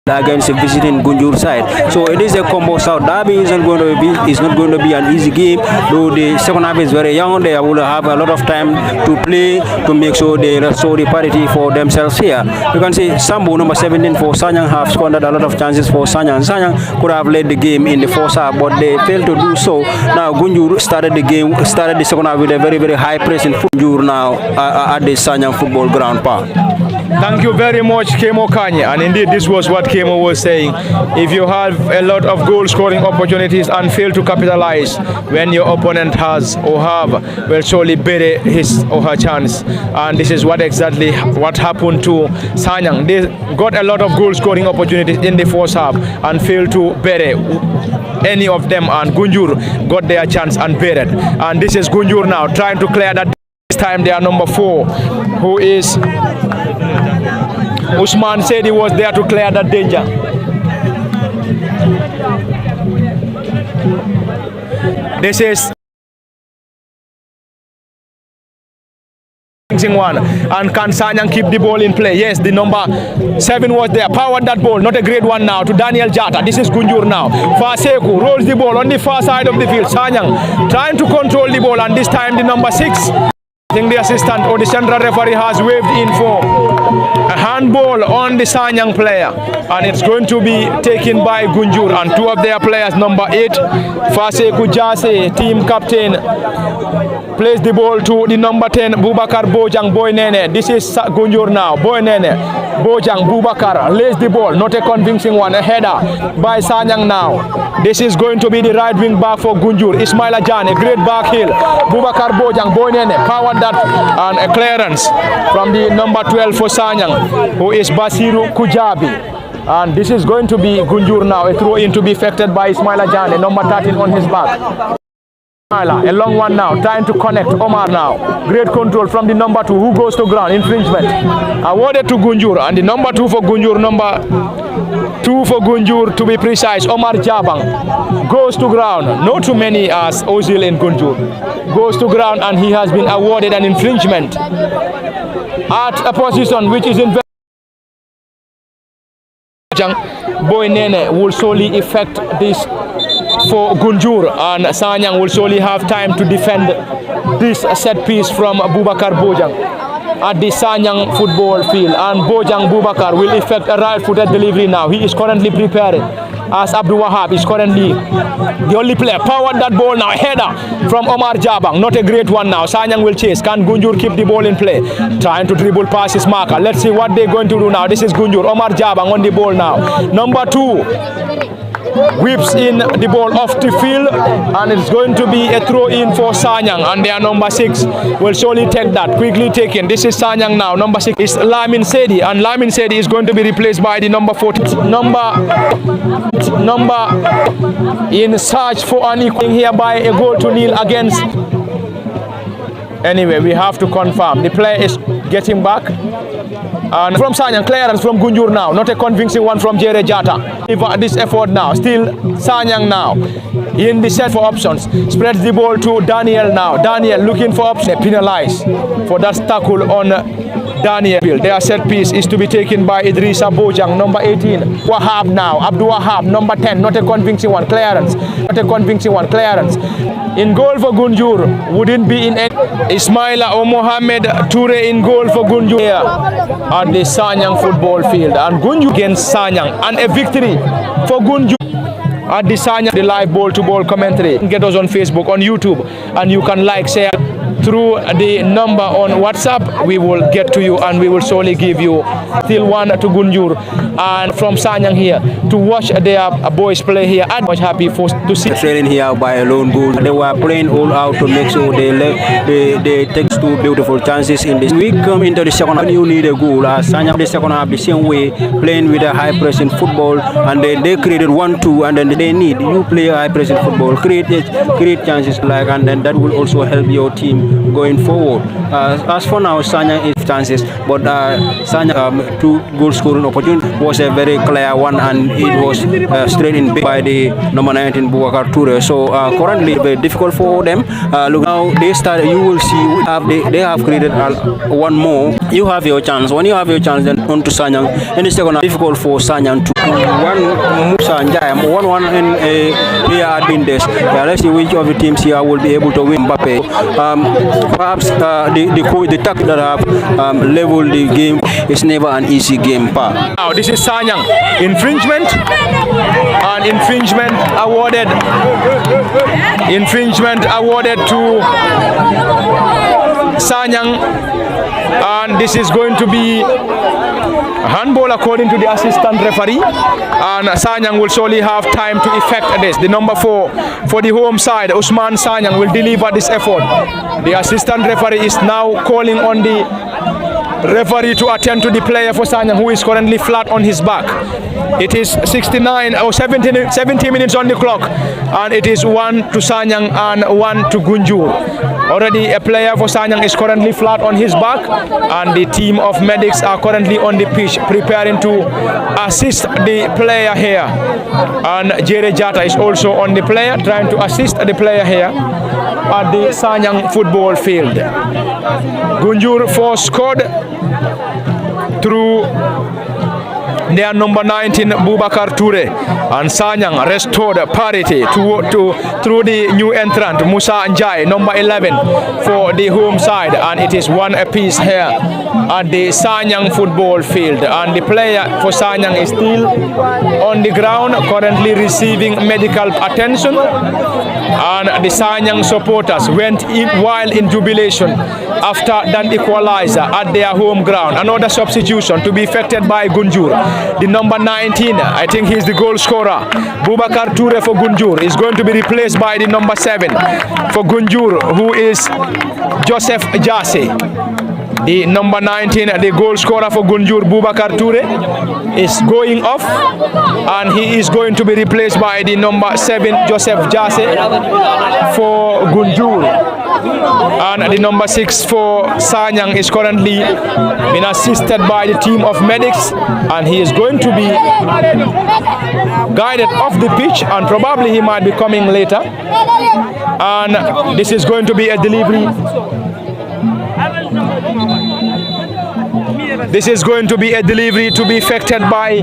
against a visiting Gunjur side. So it is a combo South derby. It's not going to be an easy game, though the second half is very young. They will have a lot of time to play to make sure they restore the parity for themselves here. You can see Sambu, number 17 for Sanyang, have squandered a lot of chances for Sanyang. Sanyang could have led the game in the first half, but they failed to do so. Now Gunjur started the second half with a very high press in Gunjur now at the Sanyang football ground park.
Thank you very much, Kemo Kanye. And indeed, this was what Kemo was saying. If you have a lot of goal-scoring opportunities and fail to capitalize when your opponent has or have, will surely bury his or her chance. And this is exactly what happened to Sanyang. They got a lot of goal-scoring opportunities in the first half and failed to bury any of them. And Gunjur got their chance and buried. And this is Gunjur now trying to clear that. This time they are number 4, who is Usman said he was there to clear that danger. This is one, and can Sanyang keep the ball in play? Yes, the number 7 was there, powered that ball, not a great one now to Daniel Jata. This is Gunjur now. Faseku rolls the ball on the far side of the field. Sanyang trying to control the ball, and this time the number 6. I think the assistant or the central referee has waved in for a handball on the Sanyang player, and it's going to be taken by Gunjur, and 2 of their players, number 8 Faseku Jase, team captain, plays the ball to the number 10 Bubakar Bojang Boynene. This is Gunjur now. Boynene, Bojang, Bubakar lays the ball, not a convincing one, a header by Sanyang now. This is going to be the right wing back for Gunjur, Ismaila Jan, a great back heel. Bubakar Bojang Boynene powered that, and a clearance from the number 12 for Sanyang, who is Basiru Kujabi. And this is going to be Gunjur now, a throw in to be affected by Ismaila Jan, number 13 on his back. A long one now, trying to connect Omar now. Great control from the number 2, who goes to ground. Infringement awarded to Gunjur, and the number 2 for Gunjur, number 2 for Gunjur to be precise, Omar Jabang, goes to ground. Not too many as Ozil in Gunjur. Goes to ground, and he has been awarded an infringement at a position which is in Boy Nene will solely affect this for Gunjur, and Sanyang will solely have time to defend this set piece from Bubakar Bojang at the Sanyang football field, and Bojang Bubakar will effect a right-footed delivery now. He is currently preparing, as Abdul Wahab is currently the only player. Powered that ball now, header from Omar Jabang, not a great one now. Sanyang will chase. Can Gunjur keep the ball in play? Trying to dribble past his marker. Let's see what they're going to do now. This is Gunjur, Omar Jabang on the ball now. Number 2 whips in the ball off the field, and it's going to be a throw in for Sanyang, and their number 6 will surely take that. Quickly taken. This is Sanyang now. Number 6 is Lamin Sedi, and Lamin Sedi is going to be replaced by the number 14 number in search for an equal here by a goal to nil against. Anyway, we have to confirm the player is getting back. And from Sanyang, clearance from Gunjur now, not a convincing one from Jere Jata. This effort now, still Sanyang now in the set for options, spreads the ball to Daniel now. Daniel looking for options, penalized for that tackle on Daniel. Their set piece is to be taken by Idrissa Bojang, number 18. Wahab now, Abdul Wahab, number 10, not a convincing one, clearance. Not a convincing one, clearance. In goal for Gunjur, wouldn't be in any. Ismaila or Mohamed Toure in goal for Gunjur here at the Sanyang football field. And Gunjur against Sanyang, and a victory for Gunjur. at the Sanyang, the live ball-to-ball commentary. Get us on Facebook, on YouTube, and you can like, share through the number on WhatsApp. We will get to you and we will surely give you still one to Gunjur and from Sanyang here to watch their boys play here. I'm much happy to see
training here by a lone bull. They were playing all out to make sure they take two beautiful chances in this. We come into the second half, you need a goal. Sanyang the second half the same way, playing with a high pressing football, and they created 1-2, and then they need you play high pressing football, create chances like, and then that will also help your team going forward. As for now, Sanyang is chances, but Sanyang two goal scoring opportunity was a very clear one, and it was straight in by the number 19 Boubacar Toure. So currently very difficult for them. Look now they start. You will see they have created one more. You have your chance. When you have your chance, then on to Sanyang. And it's second difficult for Sanyang to one Musa and Jayam 1-1 in here at Bindes. Let's see which of the teams here will be able to win. Mbappe. Perhaps the tackle that have leveled the game is never an easy game.
Now this is Sanyang infringement, and infringement awarded to Sanyang, and this is going to be handball according to the assistant referee, and Sanyang will surely have time to effect this. The number 4 for the home side, Usman Sanyang, will deliver this effort. The assistant referee is now calling on the referee to attend to the player for Sanyang, who is currently flat on his back. It is 70 minutes on the clock, and it is 1 to Sanyang and 1 to Gunjur. Already a player for Sanyang is currently flat on his back, and the team of medics are currently on the pitch preparing to assist the player here. And Jere Jata is also on the player, trying to assist the player here at the Sanyang football field. Gunjur first scored through their number 19 Boubacar Toure, and Sanyang restored parity through the new entrant Musa Njai, number 11 for the home side, and it is 1 apiece here at the Sanyang football field. And the player for Sanyang is still on the ground, currently receiving medical attention, and the Sanyang supporters went in while in jubilation after that equalizer at their home ground. Another substitution to be effected by Gunjur. The number 19, I think he's the goal scorer, Boubacar Toure for Gunjur, is going to be replaced by the number 7 for Gunjur, who is Joseph Jase. The number 19, the goal scorer for Gunjur, Boubacar Toure, is going off, and he is going to be replaced by the number 7, Joseph Jase for Gunjur. And the number 6 for Sanyang is currently being assisted by the team of medics, and he is going to be guided off the pitch, and probably he might be coming later. And this is going to be a delivery. This is going to be a delivery to be effected by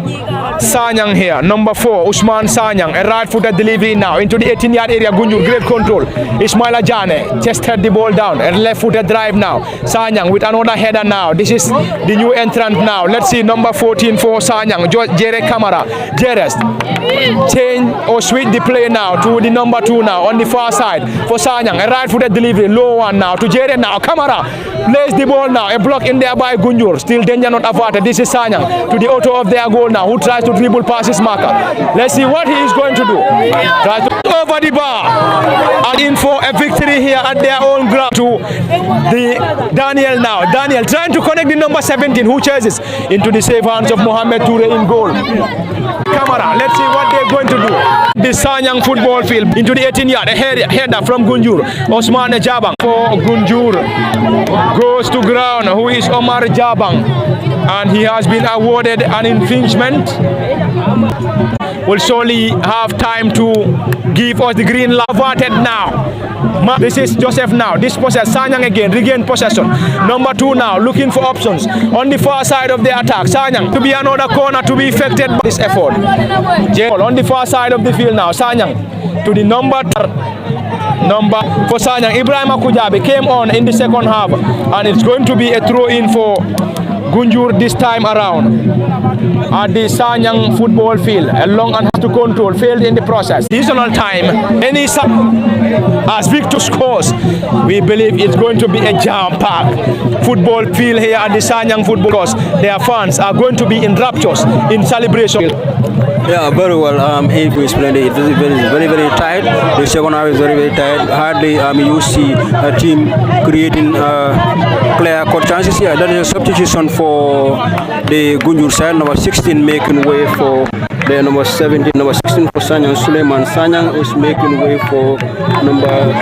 Sanyang here. Number 4, Usman Sanyang, a right-footed delivery now into the 18-yard area. Gunjur, great control. Ismaila Jane tested the ball down. A left-footed drive now. Sanyang with another header now. This is the new entrant now. Let's see, number 14 for Sanyang, Jere Kamara. Jere change or switch the play now to the number 2 now on the far side for Sanyang. A right-footed delivery, low one now to Jere now. Kamara plays the ball now. A block in there by Gunjur. Still danger not averted. This is Sanyang to the author of their goal now, who tries to dribble past his marker. Let's see what he is going to do. Tries to over the bar and in for a victory here at their own ground to the Daniel now. Daniel trying to connect the number 17, who chases into the safe hands of Mohamed Toure in goal. Camera, let's see what they're going to do. The Sanyang football field into the 18-yard. A header from Gunjur. Osman Jabang for Gunjur goes to ground. Who is Omar Jabang? And he has been awarded an infringement. Will surely have time to give us the green light. Averted now. This is Joseph now. This possess Sanyang again. Regain possession. Number 2 now. Looking for options on the far side of the attack. Sanyang to be another corner to be affected by this effort. On the far side of the field now. Sanyang to the number for Sanyang. Ibrahim Akujabi came on in the second half, and it's going to be a throw in for Gunjur this time around at the Sanyang football field. A long and has to control, failed in the process. Seasonal time, any as Victor scores, we believe it's going to be a jam-packed football field here at the Sanyang football course. Their fans are going to be in raptures, in celebration.
Yeah, very well. If we explained it, it was very tight. The second half is very tight. Hardly you see a team creating clear cut chances here. That is a substitution for the Gunjur side. Number 16 making way for the number 17. Number 16 for Sanyang. Suleiman Sanyang is making way for number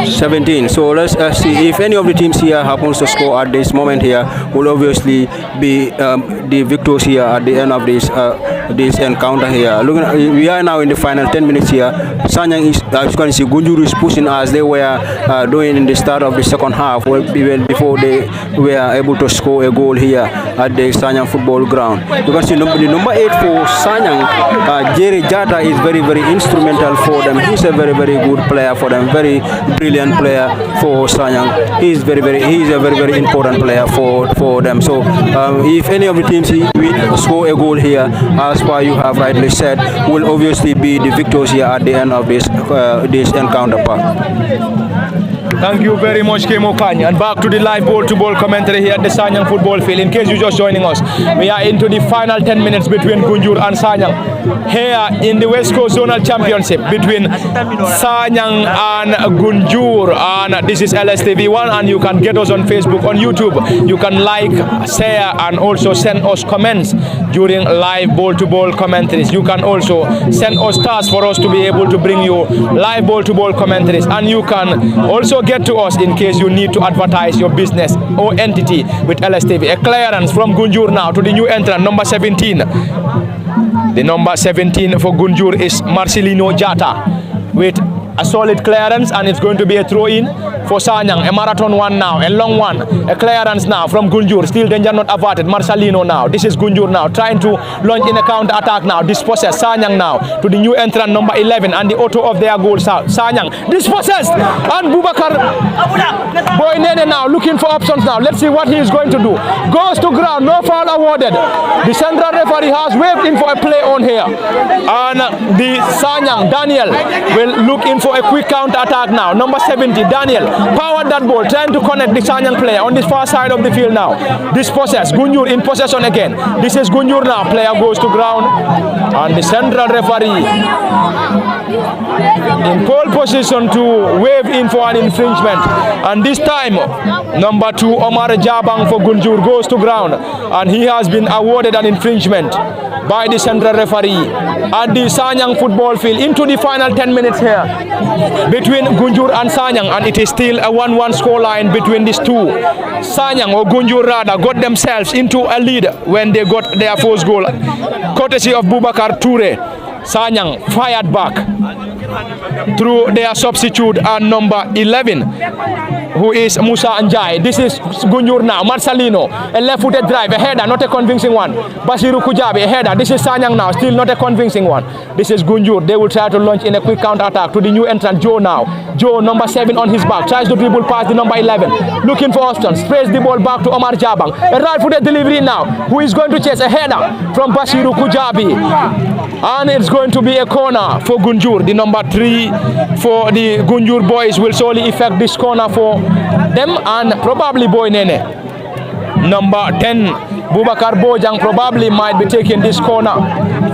17. So let's see if any of the teams here happens to score at this moment here. Will obviously be the victors here at the end of this encounter here. We are now in the final 10 minutes here. Sanyang is, as you can see, Gunjur is pushing as they were doing in the start of the second half, even before they were able to score a goal here at the Sanyang football ground. You can see the number 8 for Sanyang, Jerry Jata, is very instrumental for them. He's a very good player for them, very brilliant player for Sanyang. He is a very important player for them. So if any of the teams will score a goal here, as far you have rightly said, will obviously be the victors here at the end of this encounter part.
Thank you very much, Kemo Kany. And back to the live ball-to-ball commentary here at the Sanyang football field. In case you're just joining us, we are into the final 10 minutes between Gunjur and Sanyang. Here in the West Coast Zonal Championship between Sanyang and Gunjur. And this is LSTV1, and you can get us on Facebook, on YouTube. You can like, share, and also send us comments during live ball-to-ball commentaries. You can also send us stars for us to be able to bring you live ball-to-ball commentaries. And you can also get to us in case you need to advertise your business or entity with LSTV. A clearance from Gunjur now to the new entrant, number 17. The number 17 for Gunjur is Marcelino Jata with a solid clearance, and it's going to be a throw-in for Sanyang. A marathon one now, a long one, a clearance now from Gunjur. Still danger not averted. Marcelino now. This is Gunjur now trying to launch in a counter attack now. Dispossessed. Sanyang now to the new entrant number 11 and the author of their goal. Sanyang dispossessed, and Bubakar Boynene now looking for options now. Let's see what he is going to do. Goes to ground. No foul awarded. The central referee has waved in for a play on here, and the Sanyang Daniel will look in for a quick counter attack now. Number 70 Daniel powered that ball, trying to connect the Sanyang player on this far side of the field now. This possess Gunjur in possession again. This is Gunjur now. Player goes to ground, and the central referee in pole position to wave in for an infringement. And this time number 2 Omar Jabang for Gunjur goes to ground, and he has been awarded an infringement by the central referee at the Sanyang football field. Into the final 10 minutes here between Gunjur and Sanyang, and it is still a 1-1 scoreline between these two. Sanyang, or Gunjur rather, got themselves into a lead when they got their first goal, courtesy of Bubakar Toure. Sanyang fired back through their substitute and number 11, who is Musa Anjay. This is Gunjur now. Marcelino, a left-footed drive, a header, not a convincing one. Basiru Kujabi, a header. This is Sanyang now, still not a convincing one. This is Gunjur. They will try to launch in a quick counter-attack to the new entrant, Joe now. Joe, number 7 on his back, tries to dribble past the number 11, looking for options, sprays the ball back to Omar Jabang. A right-footed delivery now, who is going to chase a header from Basiru Kujabi. And it's going to be a corner for Gunjur. The number 3 for the Gunjur boys will surely effect this corner for them, and probably Boy Nene. Number 10, Bubakar Bojang, probably might be taking this corner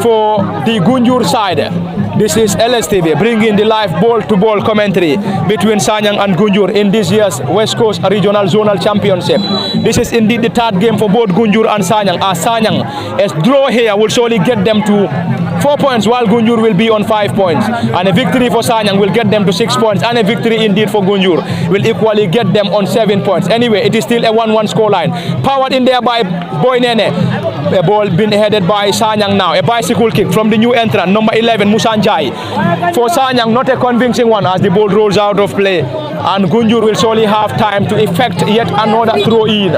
for the Gunjur side. This is LSTV bringing the live ball-to-ball commentary between Sanyang and Gunjur in this year's West Coast Regional Zonal Championship. This is indeed the third game for both Gunjur and Sanyang. As Sanyang, a draw here will surely get them to 4 points, while Gunjur will be on 5 points. And a victory for Sanyang will get them to 6 points, and a victory indeed for Gunjur will equally get them on 7 points. Anyway, it is still a 1-1 scoreline. Powered in there by Boy Nene. A ball being headed by Sanyang now. A bicycle kick from the new entrant, number 11, Musanjai. For Sanyang, not a convincing one as the ball rolls out of play. And Gunjur will surely have time to effect yet another throw-in,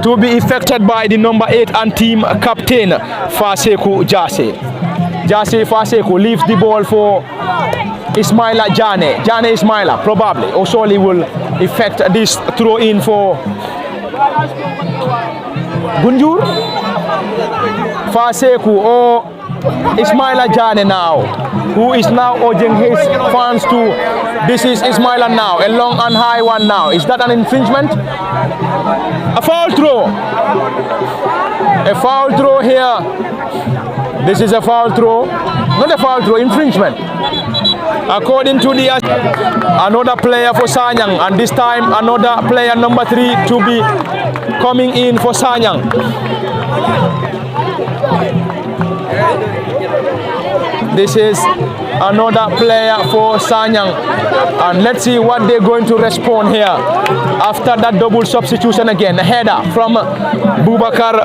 to be effected by the number 8 and team captain, Faseku Jase. Jase Faseku leaves the ball for Ismaila Jane. Jane Ismaila, probably. Osoli will effect this throw in for Gunjur. Faseku or Ismaila Jane now, who is now urging his fans to. This is Ismaila now, a long and high one now. Is that an infringement? A foul throw. A foul throw here. This is a foul throw. Not a foul throw, infringement. According to the another player for Sanyang, and this time another player number 3 to be coming in for Sanyang. This is another player for Sanyang, and let's see what they're going to respond here after that double substitution again. A header from Bubakar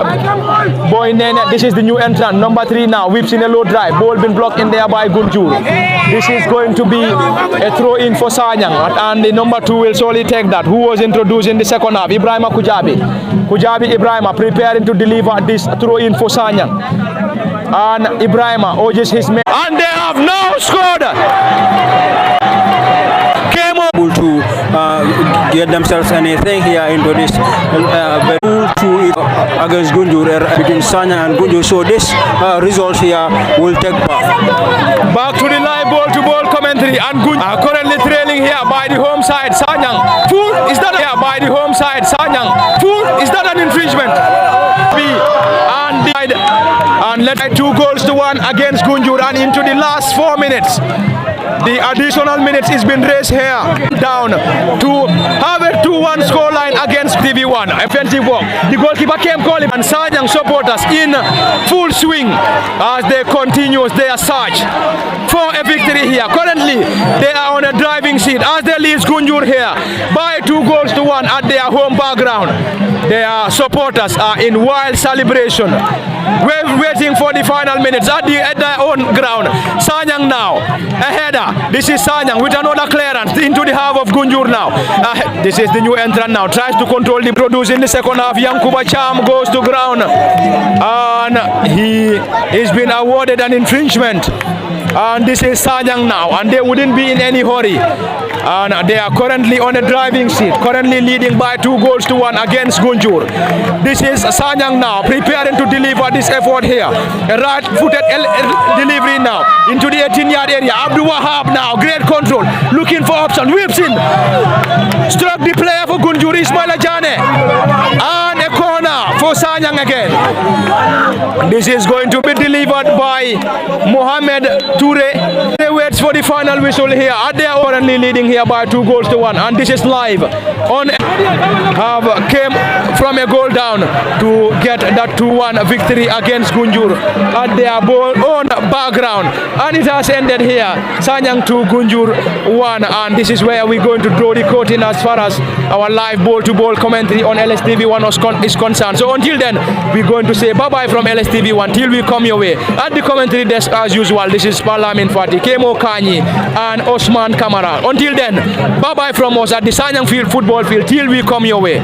Boynene. This is the new entrant, number 3 now, whips in a low drive, ball been blocked in there by Gunjur. This is going to be a throw in for Sanyang, and the number 2 will surely take that, who was introduced in the second half, Ibrahima Kujabi. Ibrahima preparing to deliver this throw in for Sanyang, and Ibrahima urges his men, and they have now scored. Came up
To get themselves anything here into this against Gunjur between Sanyang and Gunjur. So this result here will take
back to the live ball-to-ball commentary, and Gunjur currently trailing here by the home side Sanyang. Foul, is that here by the home side Sanyang? Foul, is that an infringement? And let's 2 goals to 1 against Gunjur, and into the last 4 minutes. The additional minutes is been raised here down to have a 2-1 scoreline against TV1. Offensive work. The goalkeeper came calling, and Sanyang supporters in full swing as they continue their search for a victory here. Currently, they are on a driving seat as they lead Gunjur here by 2 goals to 1 at their home background. Their supporters are in wild celebration. We're waiting for the final minutes at their own ground. Sanyang now, a header. This is Sanyang with another clearance into the half of Gunjur now. This is the new entrant now. Tries to control the produce in the second half. Yankuba Cham goes to ground, and he is been awarded an infringement. And this is Sanyang now, and they wouldn't be in any hurry. And they are currently on a driving seat, currently leading by 2 goals to 1 against Gunjur. This is Sanyang now, preparing to deliver this effort here. A right-footed delivery now into the 18-yard area. Abdul Wahab now, great control, looking for option, whips in. Struck the player for Gunjur, Ismaila Jane. And a corner for Sanyang again. This is going to be delivered by Mohamed Toure. They wait for the final whistle here. They are currently leading here by 2 goals to 1, and this is live on. Came from a goal down to get that 2-1 victory against Gunjur at their own background, and it has ended here. Sanyang 2, Gunjur 1, and this is where we're going to draw the curtain as far as our live ball-to-ball commentary on LSTV1 is concerned. So until then, we're going to say bye-bye from LSTV1 till we come your way. At the commentary desk as usual, this is Parlamin Fati, Kemo Kanyi, and Osman Kamara. Until then, bye-bye from us at the Sanyang football field till we come your way.